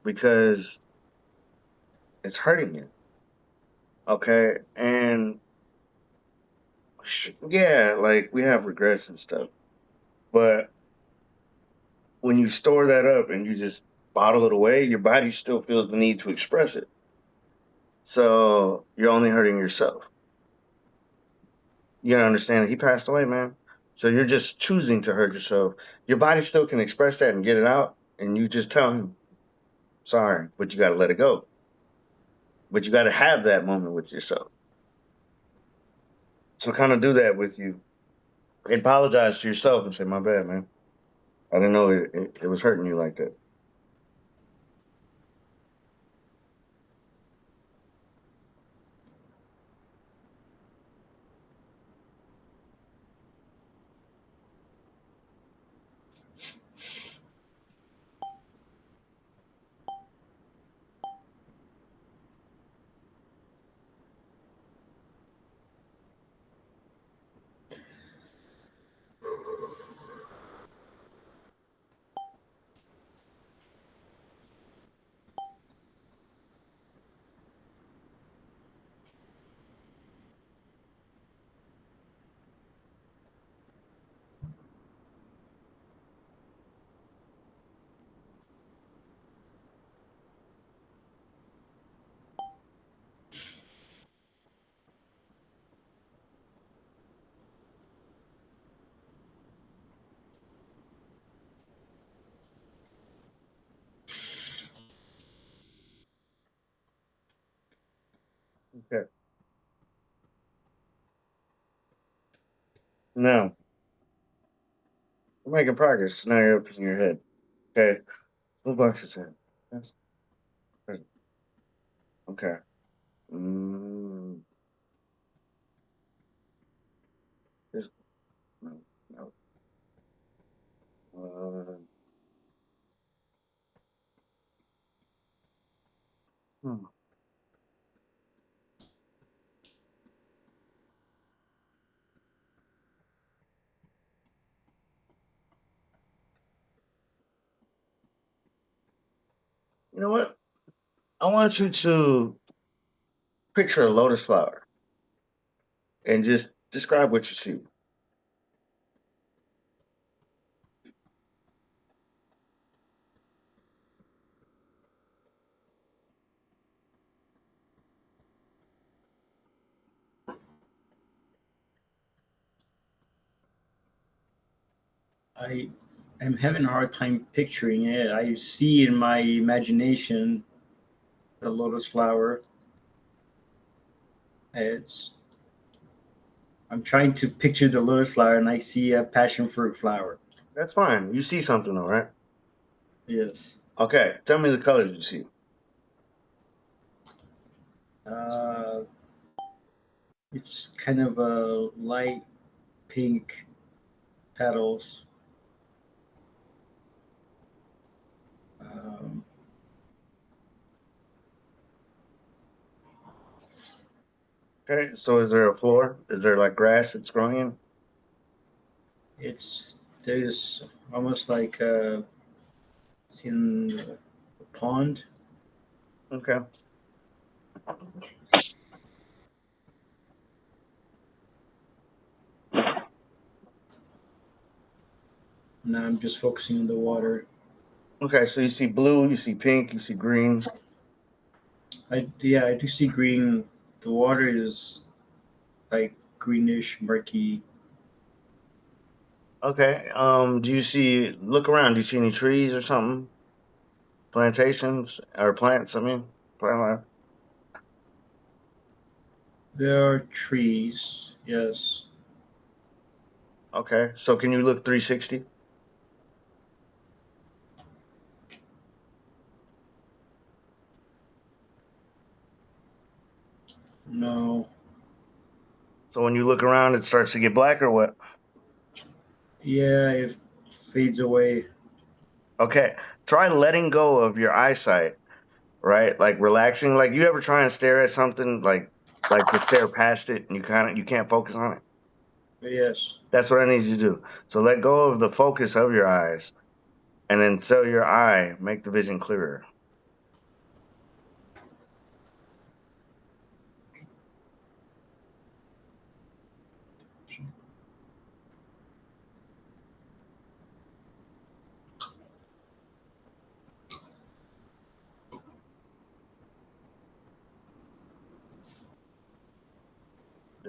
because it's hurting you. Okay. And yeah, like we have regrets and stuff. But when you store that up and you just bottle it away, your body still feels the need to express it. So you're only hurting yourself. You gotta understand that he passed away, man. So you're just choosing to hurt yourself. Your body still can express that and get it out, and you just tell him, sorry, but you gotta let it go. But you gotta have that moment with yourself. So kind of do that with you. Apologize to yourself and say, my bad, man. I didn't know it was hurting you like that. Okay. Now, we're making progress. Now you're opening your head. Okay. Blue box is in. Yes. Okay. Mm, this, no, no. Hmm. You know what? I want you to picture a lotus flower and just describe what you see.
I am having a hard time picturing it. I see in my imagination the lotus flower. It's I'm trying to picture the lotus flower, and I see a passion fruit flower.
That's fine. You see something, though, right?
Yes.
Okay. Tell me the colors you see.
Uh, it's kind of a light pink petals. Um,
Okay. So is there a floor? Is there like grass that's growing in?
there's almost like it's in a pond.
Okay.
And I'm just focusing on the water.
Okay. So you see blue, you see pink, you see green.
I do see green. The water is like greenish, murky.
Okay. Do you see? Look around. Do you see any trees or something? Plantations or plants? I mean, plant life.
There are trees. Yes.
Okay. So can you look 360?
No.
So when you look around, it starts to get black or what?
Yeah, it fades away.
Okay. Try letting go of your eyesight, right? Like relaxing. Like you ever try and stare at something like to stare past it and you can't focus on it?
Yes.
That's what I need you to do. So let go of the focus of your eyes and then tell your eye, make the vision clearer.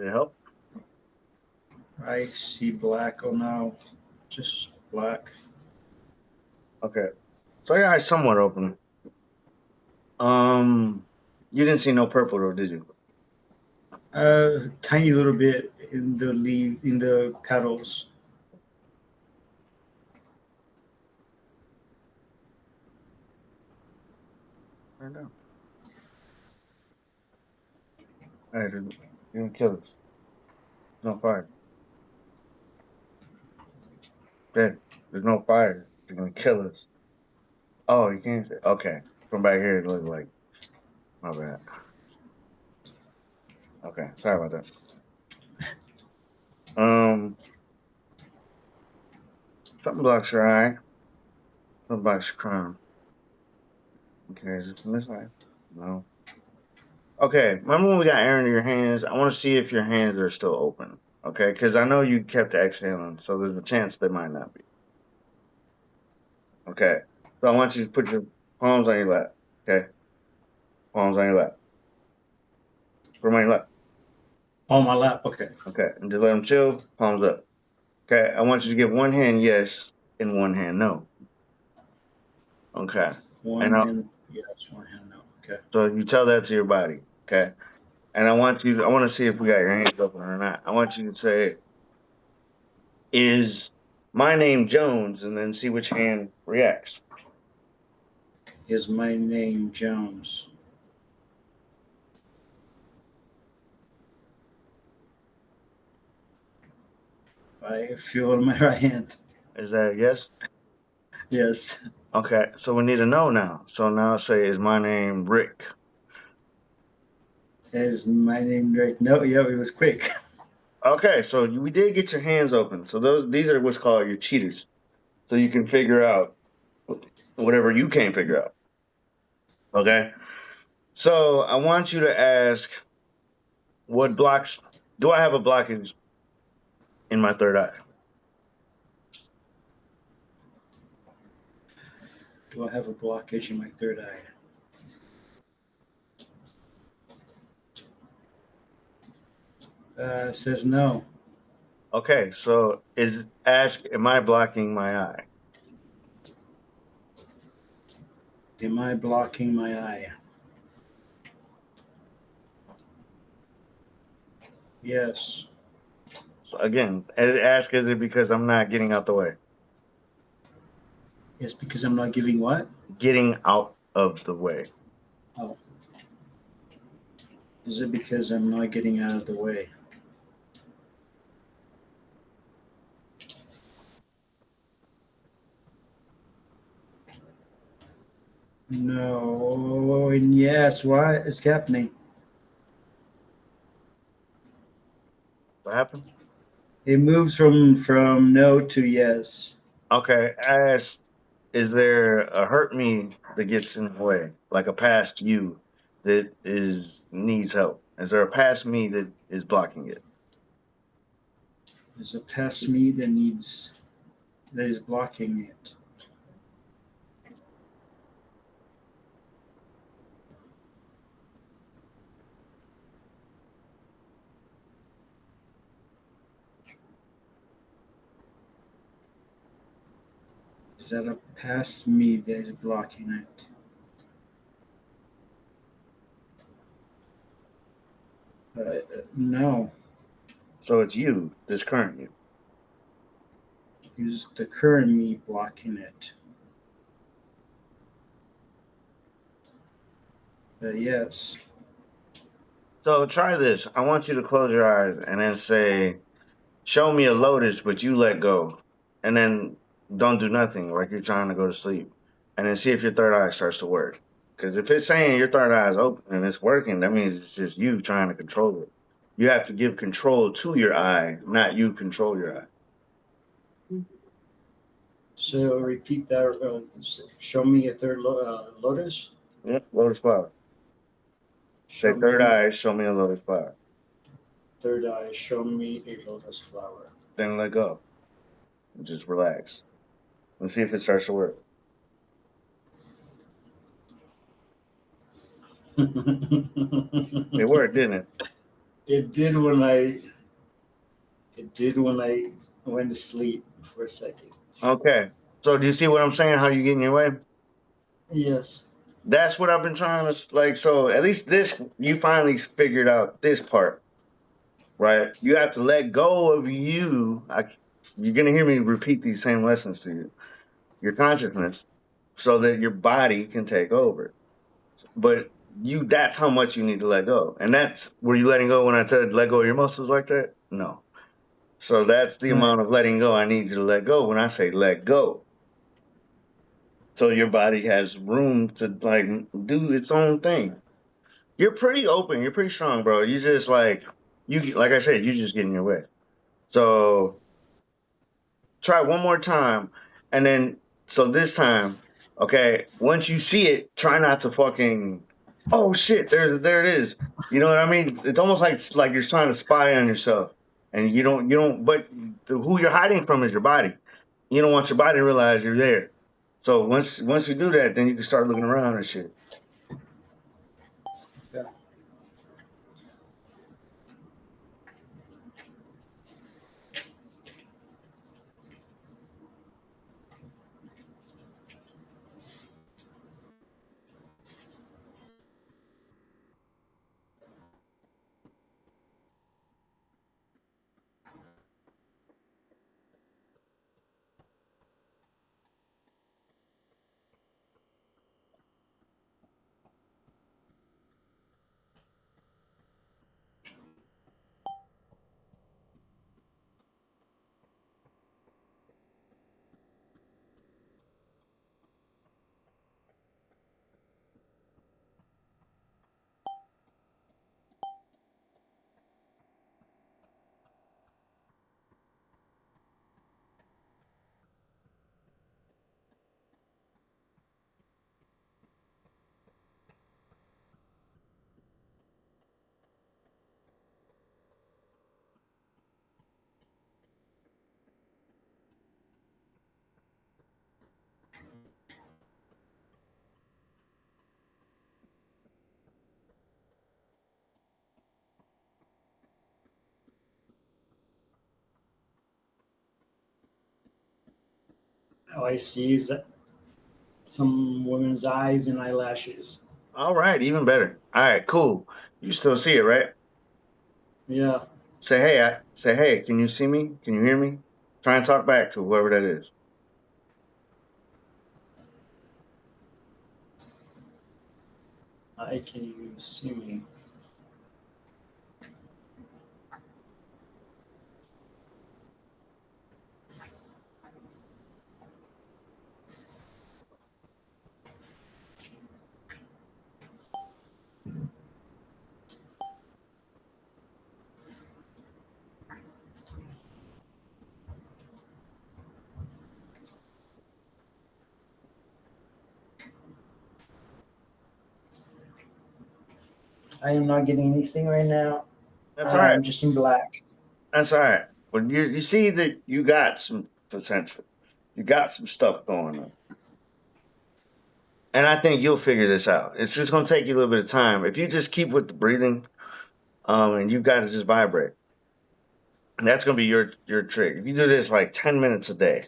Did it help?
I see black. Oh no. Just black.
Okay. So your eyes somewhat open. Um you didn't see no purple though, did you?
Tiny little bit in the leaf, in the petals.
I know. Hey, dude, you're gonna kill us. There's no fire. Dead. There's no fire. You're gonna kill us. Oh, you can't say. Okay. From back here, it looked like. My bad. Okay. Sorry about that. Something blocks your eye. Something blocks your crown. Okay. Is it from this side? No. Okay. Remember when we got air into your hands? I want to see if your hands are still open. Okay. Because I know you kept exhaling, so there's a chance they might not be. Okay. So I want you to put your palms on your lap. Okay. Palms on your lap. Put them on your lap.
On my lap. Okay.
Okay. And just let them chill. Palms up. Okay. I want you to give one hand yes and one hand no. Okay.
One
And
hand. Yes. One hand. No. Okay.
so you tell that to your body. Okay. and I want to see if we got your hands open or not. I want you to say, "Is my name Jones?" and then see which hand reacts.
Is my name Jones? I feel in my right hand.
Is that a yes?
Yes.
Okay, so we need a no now. So now say, "Is my name Rick?"
Is my name Drake? No, yeah, it was quick.
Okay, so we did get your hands open. So these are what's called your cheaters. So you can figure out whatever you can't figure out. Okay. So I want you to ask, what blocks do I have a blockage in my third eye?
Do I have a blockage in my third eye? It says no.
Okay, so am I blocking my eye?
Am I blocking my eye? Yes.
So again, ask is it because I'm not getting out the way?
It's because I'm not giving what?
Getting out of the way.
Oh. Is it because I'm not getting out of the way? No. And yes. What is happening?
What happened?
It moves from no to yes.
Okay, ask, is there a hurt me that gets in the way? Like a past you that is needs help? Is there a past me that is blocking it?
There's a past me that is blocking it. Is that a past me that is blocking it? No.
So it's you, this current you.
Is the current me blocking it? Yes.
So try this. I want you to close your eyes and then say, show me a lotus, but you let go. And then don't do nothing like you're trying to go to sleep. And then see if your third eye starts to work. Because if it's saying your third eye is open and it's working, that means it's just you trying to control it. You have to give control to your eye, not you control your eye.
So repeat that. Show me a third lotus.
Yep, lotus flower. Say
Show
third
me
eye, show me a lotus flower.
third eye. Show me a lotus flower.
Then let go. And just relax. And see if it starts to work. It worked, didn't it?
It did when I. It did when I went to sleep for a second.
Okay. So do you see what I'm saying? How you get in your way?
Yes.
That's what I've been trying to like. So at least this, you finally figured out this part, right? You have to let go of you. You're gonna hear me repeat these same lessons to you. Your consciousness, so that your body can take over. But that's how much you need to let go. And that's were you letting go when I said let go of your muscles like that? No. So that's the
Right.
amount of letting go I need you to let go when I say let go. So your body has room to like do its own thing. You're pretty open. You're pretty strong, bro. You just like I said, you just get in your way. So try one more time, and then so this time, okay. Once you see it, try not to fucking. Oh shit! There it is. You know what I mean? It's almost like you're trying to spy on yourself, and you don't. But who you're hiding from is your body. You don't want your body to realize you're there. So once you do that, then you can start looking around and shit.
Yeah. All I see is some women's eyes and eyelashes.
All right, even better. All right, cool. You still see it, right?
Yeah.
Say hey. Can you see me? Can you hear me? Try and talk back to whoever that is.
Can you see me? I am not getting anything right now.
That's all right.
I'm just in black.
That's all right. But you see that you got some potential. You got some stuff going on. And I think you'll figure this out. It's just gonna take you a little bit of time. If you just keep with the breathing, and you gotta just vibrate. And that's gonna be your trick. If you do this like 10 minutes a day,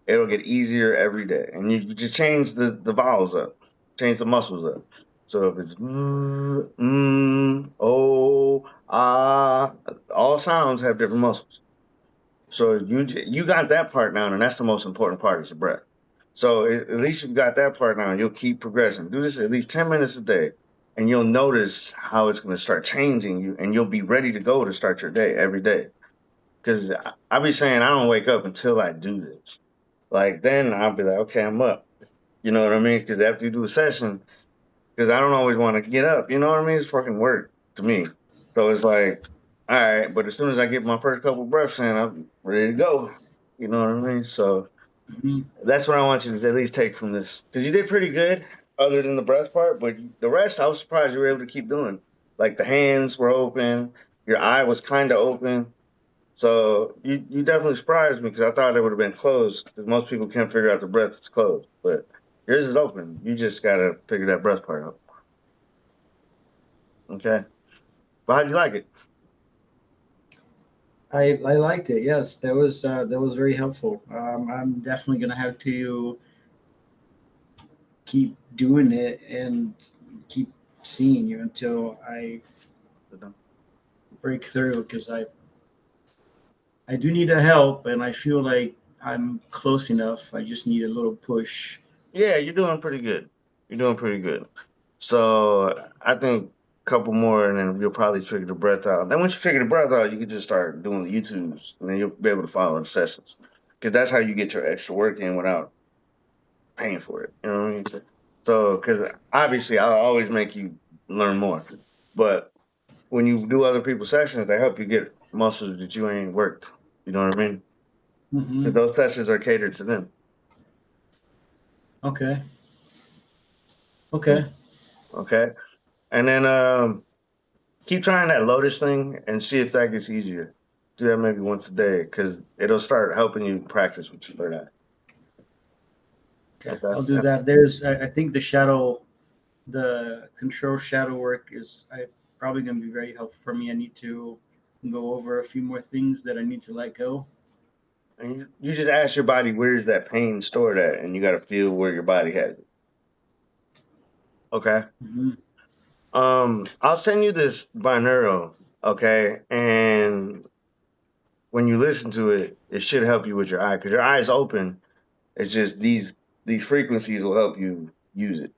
it'll get easier every day. And you just change the vowels up, change the muscles up. So if it's oh, ah, all sounds have different muscles. So you got that part down, and that's the most important part is the breath. So at least you've got that part down. You'll keep progressing. Do this at least 10 minutes a day, and you'll notice how it's going to start changing you, and you'll be ready to go to start your day every day. Because I be saying I don't wake up until I do this. Like then I'll be like, okay, I'm up. You know what I mean? Because after you do a session, because I don't always want to get up. You know what I mean? It's fucking work to me. So it's like, all right, but as soon as I get my first couple breaths in, I'm ready to go. You know what I mean? So
Mhm.
that's what I want you to at least take from this. Because you did pretty good, other than the breath part, but the rest, I was surprised you were able to keep doing. Like the hands were open, your eye was kind of open. So you definitely surprised me because I thought it would have been closed because most people can't figure out the breath is closed, but yours is open. You just gotta figure that breath part out. Okay. But how'd you like it?
I liked it. Yes, that was very helpful. I'm definitely gonna have to keep doing it and keep seeing you until I break through because I do need a help and I feel like I'm close enough. I just need a little push.
Yeah, you're doing pretty good. You're doing pretty good. So I think a couple more, and then you'll probably figure the breath out. Then once you figure the breath out, you can just start doing the YouTubes, and then you'll be able to follow the sessions because that's how you get your extra work in without paying for it. You know what I mean? So, because obviously, I'll always make you learn more, but when you do other people's sessions, they help you get muscles that you ain't worked. You know what I mean?
Hmm.
Because those sessions are catered to them.
Okay. Okay.
Okay, and then keep trying that lotus thing and see if that gets easier. Do that maybe once a day because it'll start helping you practice what you learn at.
Okay. I'll do
Okay.
that. I think the control shadow work is probably going to be very helpful for me. I need to go over a few more things that I need to let go.
And you just ask your body where's that pain stored at, and you got to feel where your body has it. Okay.
Hmm.
I'll send you this binaural. Okay, and when you listen to it, it should help you with your eye because your eye is open. It's just these frequencies will help you use it.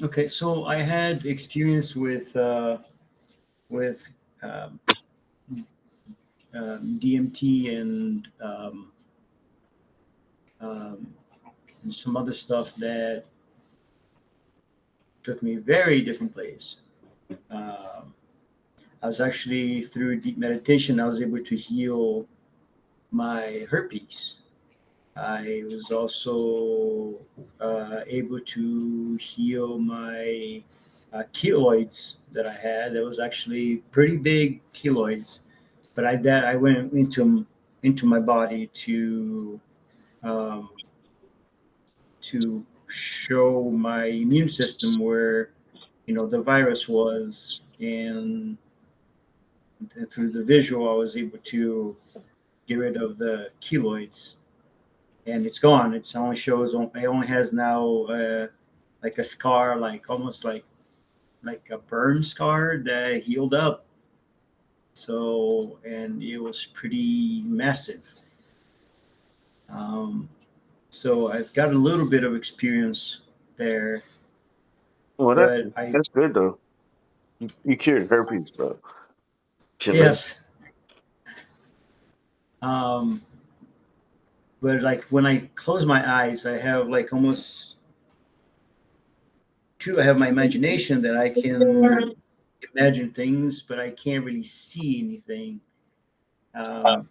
Okay. So I had experience with um, DMT um, and some other stuff that took me very different place. Um, I was actually through deep meditation, I was able to heal my herpes. I was also able to heal my keloids that I had. That was actually pretty big keloids, but I went into my body um, to show my immune system where the virus was, and through the visual, I was able to get rid of the keloids. and it's gone. It only shows. It only has now like a scar, like almost like a burn scar that healed up. So, and it was pretty massive. Um, so I've got a little bit of experience there,
Well,
but
that's good though. You cured herpes, bro.
yes. Um, but like when I close my eyes, I have like almost two. I have my imagination that I can imagine things, but I can't really see anything. Um,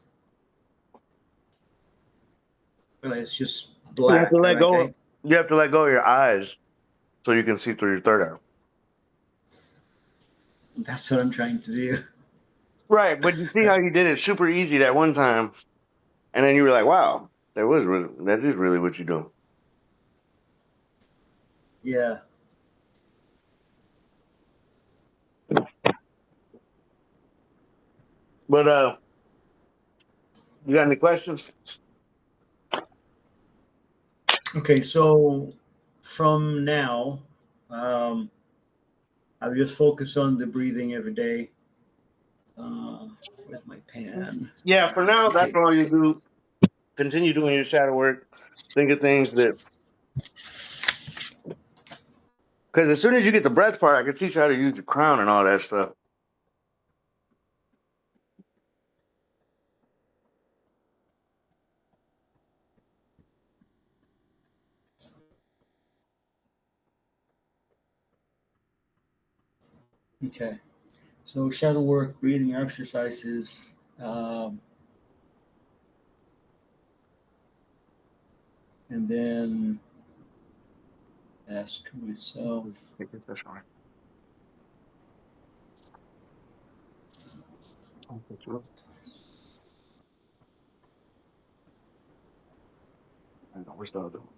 well, it's just
You have to
black.
let go. You have to let go of your eyes so you can see through your third eye.
That's what I'm trying to do.
Right, but you see how you did it super easy that one time, and then you were like, "Wow, that is really what you do."
Yeah.
But you got any questions?
Okay, so from now, um, I'll just focus on the breathing every day. With my pen.
Yeah, for now, that's
Okay.
all you do. Continue doing your shadow work. Think of things that, because as soon as you get the breath part, I can teach you how to use your crown and all that stuff.
Okay. So shadow work, breathing exercises. Um, and then ask myself.
Where's the other one?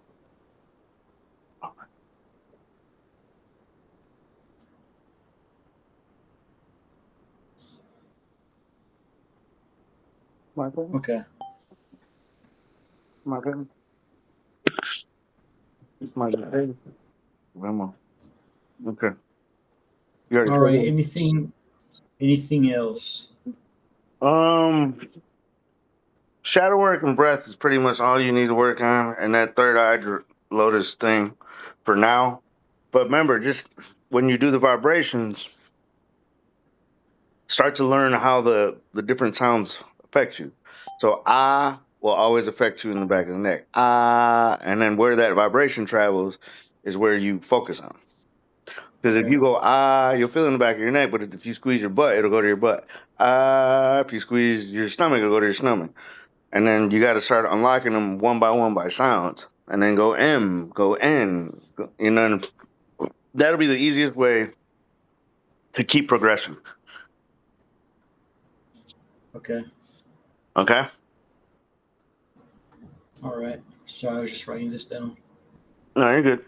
My bad.
Okay.
My bad. My bad. Venmo. Okay. You already
All
said
right.
that.
Anything else?
Shadow work and breath is pretty much all you need to work on, and that third eye lotus thing for now. But remember, just when you do the vibrations, start to learn how the different sounds affect you. So ah will always affect you in the back of the neck. Ah, and then where that vibration travels is where you focus on. Because if
Okay.
you go ah, you'll feel it in the back of your neck, but if you squeeze your butt, it'll go to your butt. Ah, if you squeeze your stomach, it'll go to your stomach. And then you got to start unlocking them one by sounds, and then go M, go N, and then that'll be the easiest way to keep progressing.
Okay.
Okay.
All right. So I was just writing this down.
No, you're good.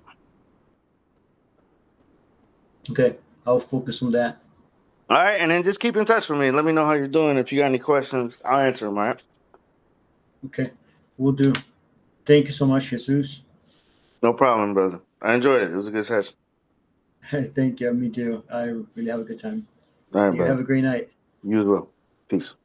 Okay. I'll focus on that.
All right, and then just keep in touch with me. Let me know how you're doing. If you got any questions, I'll answer them. All right.
Okay. We'll do. Thank you so much, Jesus.
No problem, brother. I enjoyed it. It was a good session.
Thank you. Me too. I really have a good time.
All right,
You have
brother.
a great night.
You as well. Peace.